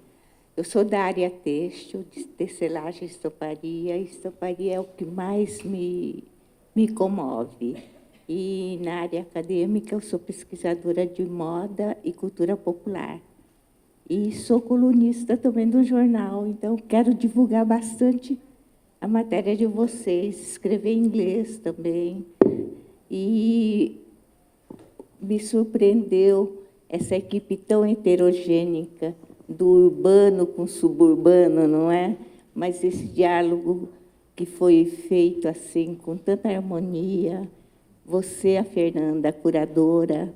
Eu sou da área têxtil, de tecelagem e estoparia. Estoparia é o que mais me comove. E na área acadêmica eu sou pesquisadora de moda e cultura popular. E sou colunista também do jornal, então quero divulgar bastante a matéria de vocês, escrever em inglês também. E me surpreendeu essa equipe tão heterogênea, do urbano com suburbano, não é? Mas esse diálogo que foi feito assim, com tanta harmonia. Você, a Fernanda, a curadora,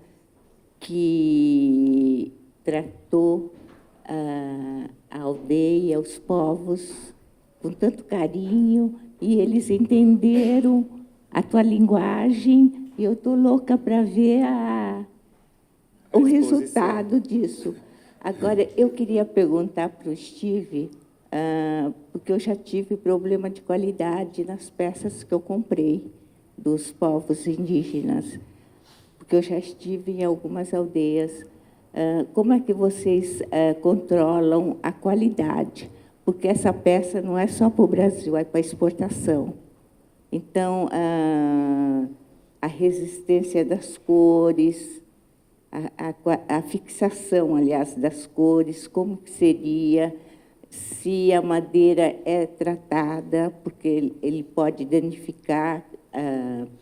que tratou a aldeia, os povos, com tanto carinho, e eles entenderam a tua linguagem, e eu estou louca para ver o resultado disso. Agora, eu queria perguntar para o Steve, porque eu já tive problema de qualidade nas peças que eu comprei dos povos indígenas, porque eu já estive em algumas aldeias. Como é que vocês controlam a qualidade? Porque essa peça não é só para o Brasil, é para exportação. Então, a resistência das cores, a fixação, aliás, das cores, como que seria, se a madeira é tratada, porque ele pode danificar,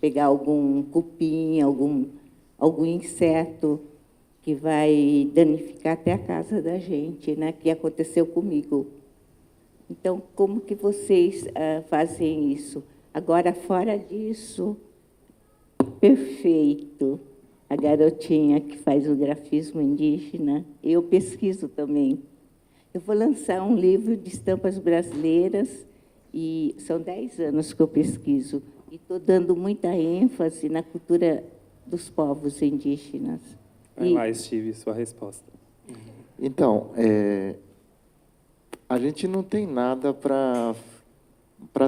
pegar algum cupim, algum inseto que vai danificar até a casa da gente, né? Que aconteceu comigo. Então, como que vocês fazem isso? Agora, fora disso, perfeito. A garotinha que faz o grafismo indígena, eu pesquiso também. Eu vou lançar um livro de estampas brasileiras, e são 10 anos que eu pesquiso, e estou dando muita ênfase na cultura dos povos indígenas. Vai lá, Steve, sua resposta. Então, a gente não tem nada para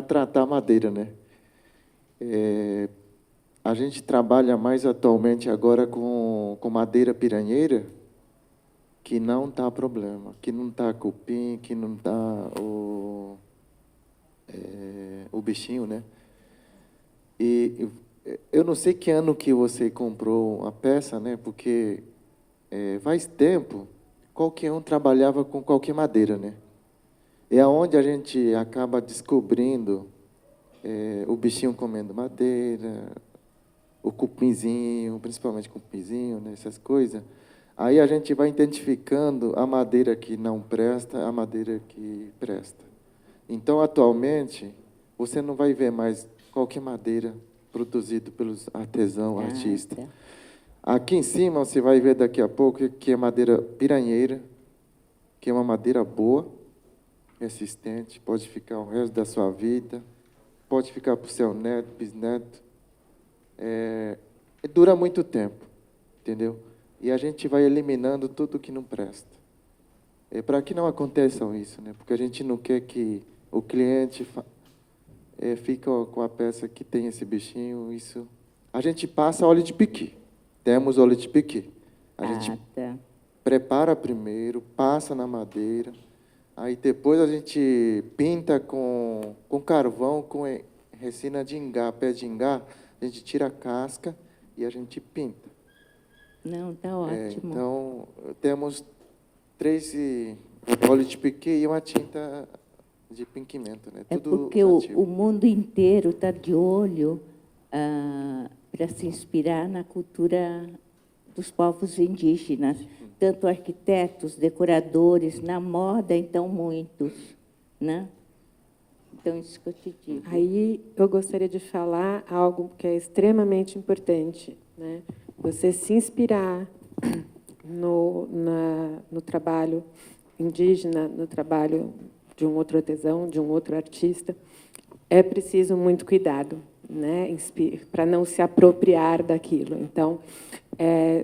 tratar madeira, né? A gente trabalha mais atualmente agora com madeira piranheira, que não está problema, que não está cupim, que não está o bichinho, né? E eu não sei que ano que você comprou a peça, né? Porque faz tempo, qualquer um trabalhava com qualquer madeira, né? É aonde a gente acaba descobrindo o bichinho comendo madeira, o cupinzinho, principalmente cupinzinho, né, essas coisas. Aí a gente vai identificando a madeira que não presta, a madeira que presta. Então, atualmente, você não vai ver mais qualquer madeira produzida pelos artesãos, artistas. Aqui em cima, você vai ver daqui a pouco que é madeira piranheira, que é uma madeira boa, resistente, pode ficar o resto da sua vida, pode ficar para o seu neto, bisneto. Dura muito tempo, entendeu? E a gente vai eliminando tudo que não presta. Para que não aconteça isso, né? Porque a gente não quer que o cliente fique com a peça que tem esse bichinho. Isso. A gente passa óleo de piqui. Temos óleo de piqui. A gente prepara primeiro, passa na madeira, aí depois a gente pinta com carvão, com resina de ingá, pé de ingá. A gente tira a casca e a gente pinta. Não, está ótimo. Então, temos 3 óleos de piqui e uma tinta de pinquimento, né? Tudo porque o mundo inteiro está de olho para se inspirar na cultura dos povos indígenas. Tanto arquitetos, decoradores, na moda, então, muitos, né? Então, isso que eu te digo. Aí, eu gostaria de falar algo que é extremamente importante, né? Você se inspirar no trabalho indígena, no trabalho de um outro artesão, de um outro artista, é preciso muito cuidado. né, para não se apropriar daquilo. Então,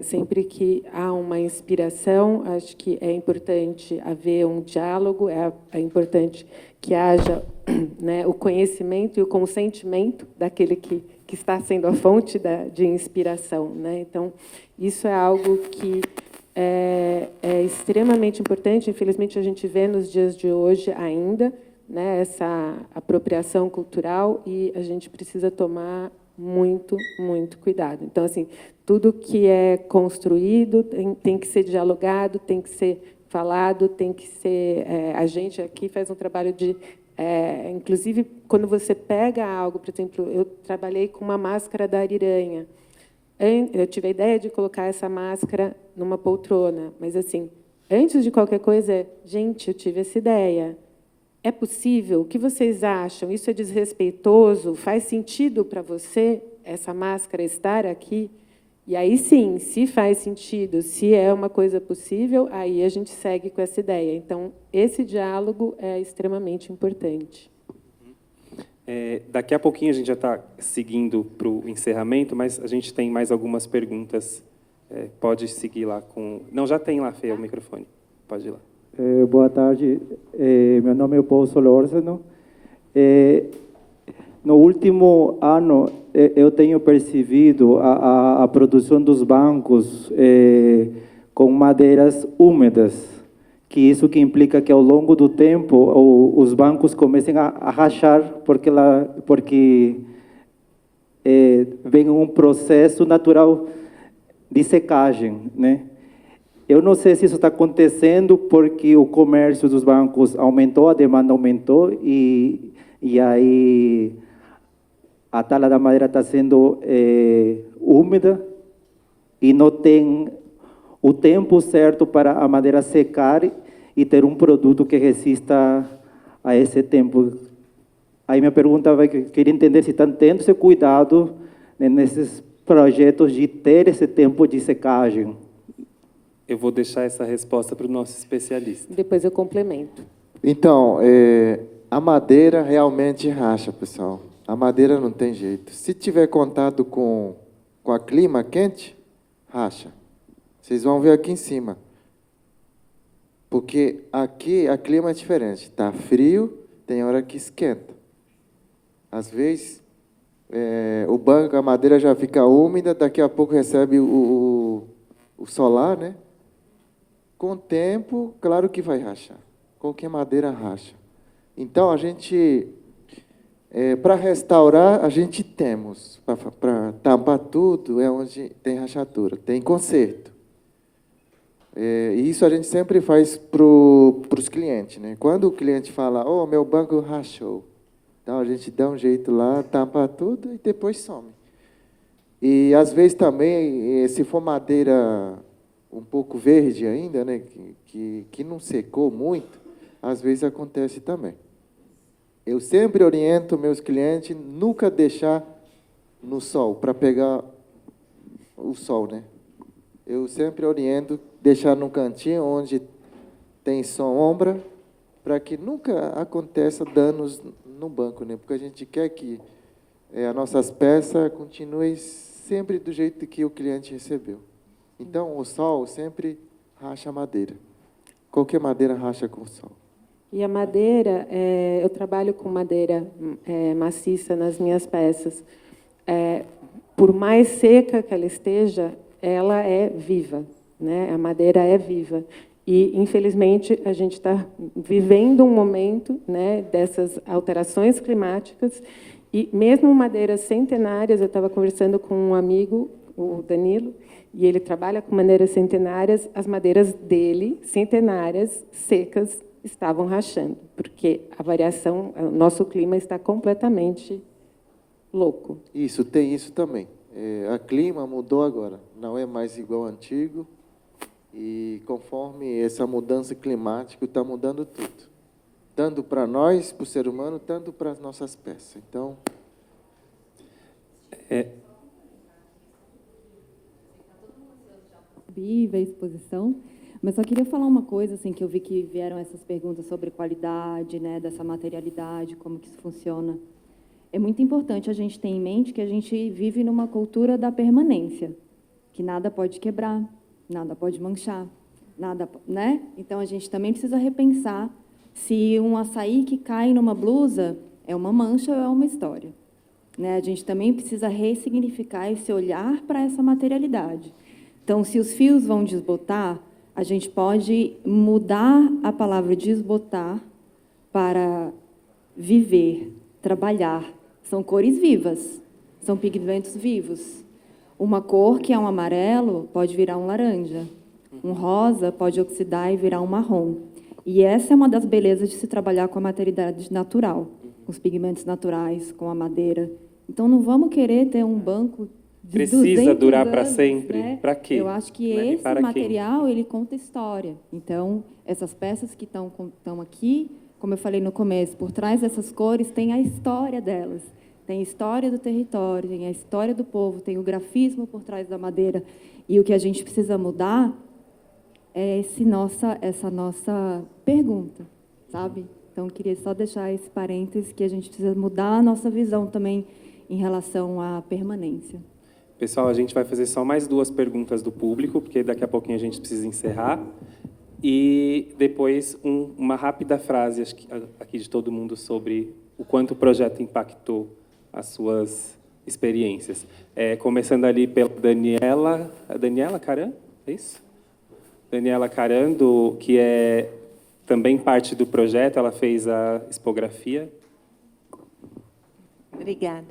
sempre que há uma inspiração, acho que é importante haver um diálogo, é importante que haja, né, o conhecimento e o consentimento daquele que está sendo a fonte de inspiração, né? Então, isso é algo que é extremamente importante. Infelizmente, a gente vê nos dias de hoje ainda, né, essa apropriação cultural, e a gente precisa tomar muito, muito cuidado. Então, assim, tudo que é construído tem que ser dialogado, tem que ser falado, tem que ser... a gente aqui faz um trabalho de... inclusive, quando você pega algo, por exemplo, eu trabalhei com uma máscara da ariranha. Eu tive a ideia de colocar essa máscara numa poltrona, mas, assim, antes de qualquer coisa, gente, eu tive essa ideia. É possível? O que vocês acham? Isso é desrespeitoso? Faz sentido para você essa máscara estar aqui? E aí, sim, se faz sentido, se é uma coisa possível, aí a gente segue com essa ideia. Então, esse diálogo é extremamente importante. Daqui a pouquinho a gente já está seguindo para o encerramento, mas a gente tem mais algumas perguntas. Pode seguir lá com... Não, já tem lá, Fê, o microfone. Pode ir lá. Boa tarde, meu nome é Paulo Solórzano. No último ano, eu tenho percebido a produção dos bancos com madeiras úmidas, que isso que implica que ao longo do tempo os bancos comecem a rachar porque vem um processo natural de secagem, né? Eu não sei se isso está acontecendo porque o comércio dos bancos aumentou, a demanda aumentou e aí a tala da madeira está sendo úmida e não tem o tempo certo para a madeira secar e ter um produto que resista a esse tempo. Aí minha pergunta vai, queria entender se estão tendo esse cuidado, né, nesses projetos de ter esse tempo de secagem. Eu vou deixar essa resposta para o nosso especialista. Depois eu complemento. Então, a madeira realmente racha, pessoal. A madeira não tem jeito. Se tiver contato com a clima quente, racha. Vocês vão ver aqui em cima. Porque aqui a clima é diferente. Está frio, tem hora que esquenta. Às vezes, o banco, a madeira já fica úmida, daqui a pouco recebe o solar, né? Com o tempo, claro que vai rachar. Qualquer madeira racha. Então, a gente, para restaurar, a gente temos, para tampar tudo, é onde tem rachadura, tem conserto. E isso a gente sempre faz para os clientes, né? Quando o cliente fala, oh, meu banco rachou, então a gente dá um jeito lá, tampa tudo e depois some. E, às vezes, também, se for madeira um pouco verde ainda, né, que não secou muito, às vezes acontece também. Eu sempre oriento meus clientes nunca deixar no sol, para pegar o sol, né? Eu sempre oriento deixar num cantinho onde tem sombra, para que nunca aconteça danos no banco, né? Porque a gente quer que as nossas peças continuem sempre do jeito que o cliente recebeu. Então, o sol sempre racha a madeira. Qualquer madeira racha com o sol. E a madeira, eu trabalho com madeira maciça nas minhas peças. Por mais seca que ela esteja, ela é viva, né? A madeira é viva. E, infelizmente, a gente está vivendo um momento, né, dessas alterações climáticas, e mesmo madeiras centenárias, eu estava conversando com um amigo, o Danilo, e ele trabalha com madeiras centenárias, as madeiras dele, centenárias, secas, estavam rachando, porque a variação, o nosso clima está completamente louco. Isso, tem isso também. A clima mudou agora, não é mais igual ao antigo, e conforme essa mudança climática está mudando tudo. Tanto para nós, para o ser humano, tanto para as nossas peças. Então... Viva a exposição, mas só queria falar uma coisa, assim, que eu vi que vieram essas perguntas sobre qualidade, né, dessa materialidade, como que isso funciona. é muito importante a gente ter em mente que a gente vive numa cultura da permanência, que nada pode quebrar, nada pode manchar, nada, né? Então, a gente também precisa repensar se um açaí que cai numa blusa é uma mancha ou é uma história. Né? A gente também precisa ressignificar esse olhar para essa materialidade. Então, se os fios vão desbotar, a gente pode mudar a palavra desbotar para viver, trabalhar. São cores vivas, são pigmentos vivos. Uma cor que é um amarelo pode virar um laranja. Um rosa pode oxidar e virar um marrom. E essa é uma das belezas de se trabalhar com a materialidade natural, com os pigmentos naturais, com a madeira. Então, não vamos querer ter um banco de Precisa durar para anos, sempre? né? Para quê? Eu acho que Né? esse material, ele conta história. Então, essas peças que estão aqui, como eu falei no começo, por trás dessas cores tem a história delas. Tem a história do território, tem a história do povo, tem o grafismo por trás da madeira. E o que a gente precisa mudar é essa nossa pergunta, sabe? Então, eu queria só deixar esse parênteses que a gente precisa mudar a nossa visão também em relação à permanência. Pessoal, a gente vai fazer só mais 2 perguntas do público, porque daqui a pouquinho a gente precisa encerrar. E depois uma rápida frase aqui de todo mundo sobre o quanto o projeto impactou as suas experiências. Começando ali pela Daniela Caran, é isso? Daniela Caran, que é também parte do projeto, ela fez a expografia. Obrigada.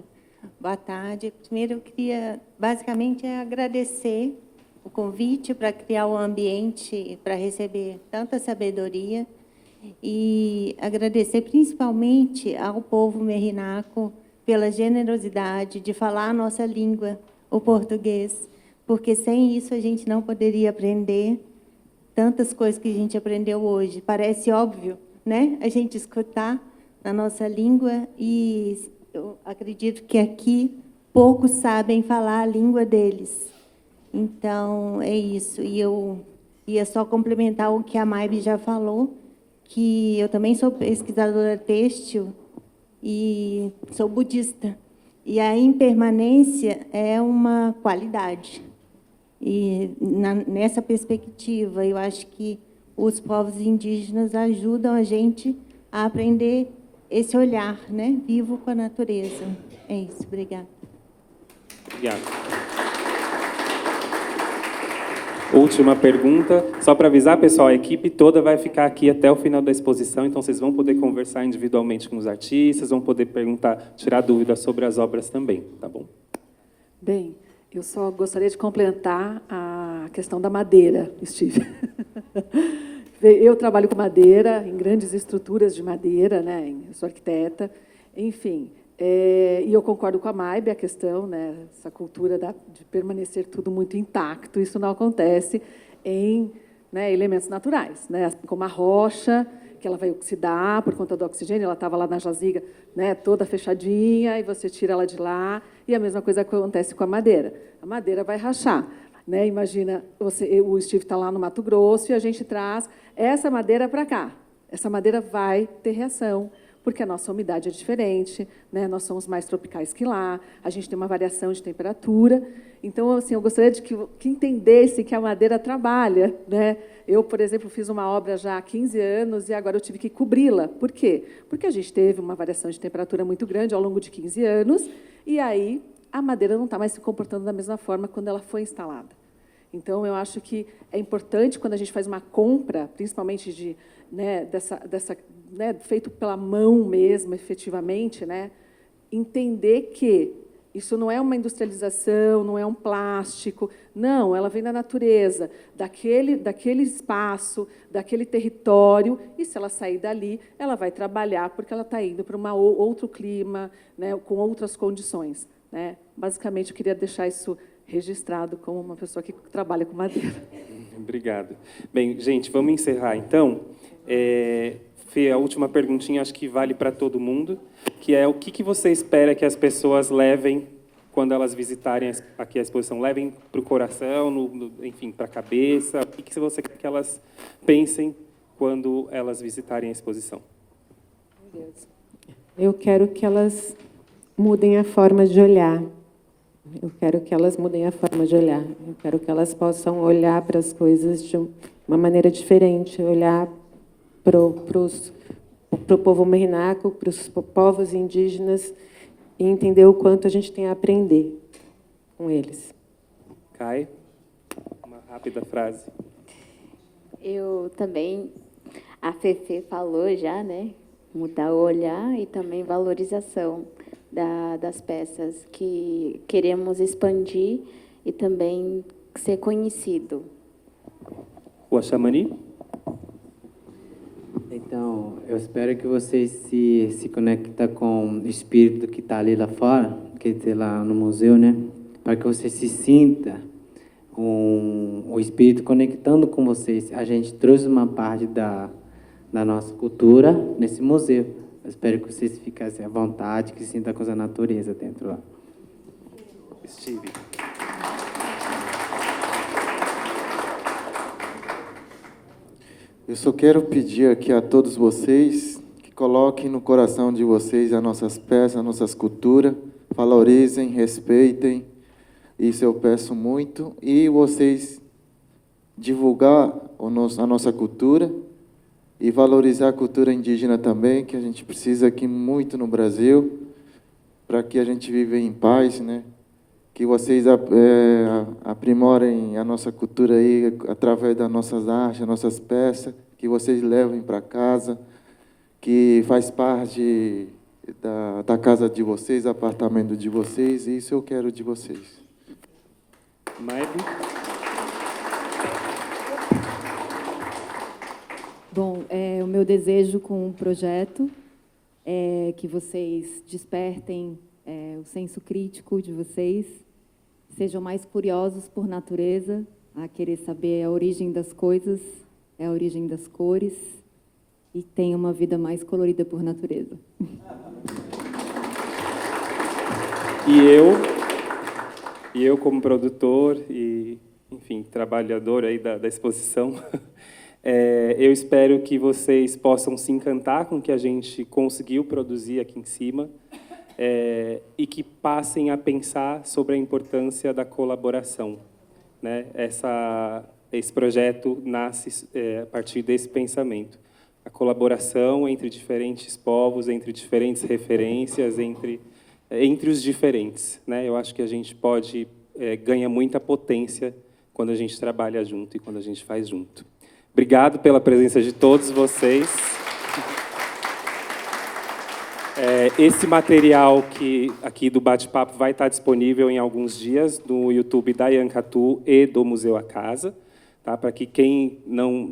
Boa tarde. Primeiro, eu queria, basicamente, agradecer o convite para criar um ambiente para receber tanta sabedoria e agradecer principalmente ao povo merinaco pela generosidade de falar a nossa língua, o português, porque sem isso a gente não poderia aprender tantas coisas que a gente aprendeu hoje. Parece óbvio, né? A gente escutar na nossa língua e eu acredito que aqui poucos sabem falar a língua deles. Então, é isso. E eu ia só complementar o que a Maybe já falou, que eu também sou pesquisadora têxtil e sou budista. E a impermanência é uma qualidade. E nessa perspectiva, eu acho que os povos indígenas ajudam a gente a aprender esse olhar, né, vivo com a natureza. É isso. Obrigada. Obrigado. Última pergunta. Só para avisar, pessoal, a equipe toda vai ficar aqui até o final da exposição, então vocês vão poder conversar individualmente com os artistas, vão poder perguntar, tirar dúvidas sobre as obras também, tá bom? Bem, eu só gostaria de complementar a questão da madeira, Steve. Eu trabalho com madeira, em grandes estruturas de madeira, né? Eu sou arquiteta, enfim. E eu concordo com a Maybe, a questão, né? Essa cultura de permanecer tudo muito intacto, isso não acontece em, né, elementos naturais, né? Assim como a rocha, que ela vai oxidar por conta do oxigênio, ela estava lá na jaziga, né, toda fechadinha, e você tira ela de lá, e a mesma coisa acontece com a madeira. A madeira vai rachar. Né? Imagina, o Steve está lá no Mato Grosso e a gente traz essa madeira para cá. Essa madeira vai ter reação, porque a nossa umidade é diferente, né? Nós somos mais tropicais que lá, a gente tem uma variação de temperatura. Então, assim, eu gostaria de que entendesse que a madeira trabalha. Né? Eu, por exemplo, fiz uma obra já há 15 anos e agora eu tive que cobri-la. Por quê? Porque a gente teve uma variação de temperatura muito grande ao longo de 15 anos, e aí a madeira não está mais se comportando da mesma forma quando ela foi instalada. Então, eu acho que é importante, quando a gente faz uma compra, principalmente né, né, feito pela mão mesmo, efetivamente, né, entender que isso não é uma industrialização, não é um plástico, não, ela vem da natureza, daquele espaço, daquele território, e se ela sair dali, ela vai trabalhar, porque ela está indo para outro clima, né, com outras condições. Né? Basicamente, eu queria deixar isso registrado como uma pessoa que trabalha com madeira. Obrigado. Bem, gente, vamos encerrar, então. Fê, a última perguntinha, acho que vale para todo mundo, que é o que você espera que as pessoas levem quando elas visitarem aqui a exposição? Levem para o coração, enfim, para a cabeça? O que você quer que elas pensem quando elas visitarem a exposição? Eu quero que elas mudem a forma de olhar. Eu quero que elas mudem a forma de olhar. Eu quero que elas possam olhar para as coisas de uma maneira diferente, olhar para o povo merinaco, para os povos indígenas e entender o quanto a gente tem a aprender com eles. Kai, uma rápida frase. Eu também, a Fefe falou já, né? Mudar o olhar e também valorização das peças que queremos expandir e também ser conhecido. O Xamani? Então, eu espero que vocês se conectem com o espírito que está ali lá fora, que está lá no museu, né? Para que você se sinta o espírito conectando com vocês. A gente trouxe uma parte da nossa cultura nesse museu. Eu espero que vocês fiquem à vontade, que sintam a coisa da natureza dentro lá. Steve. Eu só quero pedir aqui a todos vocês que coloquem no coração de vocês as nossas peças, as nossas culturas, valorizem, respeitem, isso eu peço muito, e vocês divulgar a nossa cultura e valorizar a cultura indígena também, que a gente precisa aqui muito no Brasil, para que a gente viva em paz, né? Que vocês aprimorem a nossa cultura aí através das nossas artes, das nossas peças, que vocês levem para casa, que faz parte da casa de vocês, apartamento de vocês, e isso eu quero de vocês. Maibe? Bom, o meu desejo com o projeto é que vocês despertem o senso crítico de vocês, sejam mais curiosos por natureza, a querer saber a origem das coisas, a origem das cores, e tenham uma vida mais colorida por natureza. E eu como produtor e, enfim, trabalhador aí da exposição, eu espero que vocês possam se encantar com o que a gente conseguiu produzir aqui em cima, e que passem a pensar sobre a importância da colaboração, né? Esse projeto nasce a partir desse pensamento. A colaboração entre diferentes povos, entre diferentes referências, entre os diferentes, né? Eu acho que a gente ganha muita potência quando a gente trabalha junto e quando a gente faz junto. Obrigado pela presença de todos vocês. Esse material aqui do bate-papo vai estar disponível em alguns dias no YouTube da Yankatu e do Museu A Casa, tá? Para que quem não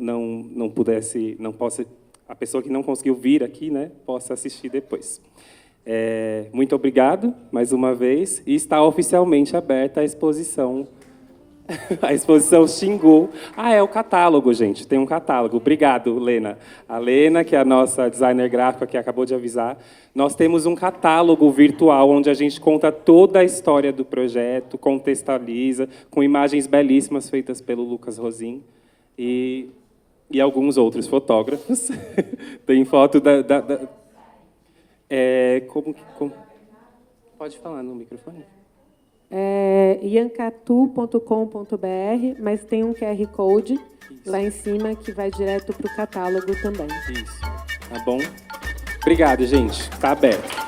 possa, a pessoa que não conseguiu vir aqui, né, possa assistir depois. Muito obrigado mais uma vez, e está oficialmente aberta a exposição. A exposição Xingu. É o catálogo, gente. Tem um catálogo. Obrigado, Lena. A Lena, que é a nossa designer gráfica, que acabou de avisar. Nós temos um catálogo virtual onde a gente conta toda a história do projeto, contextualiza, com imagens belíssimas feitas pelo Lucas Rosin e alguns outros fotógrafos. Tem foto Pode falar no microfone. yankatu.com.br, mas tem um QR Code lá em cima que vai direto para o catálogo também. Isso. Tá bom? Obrigado, gente. Está aberto.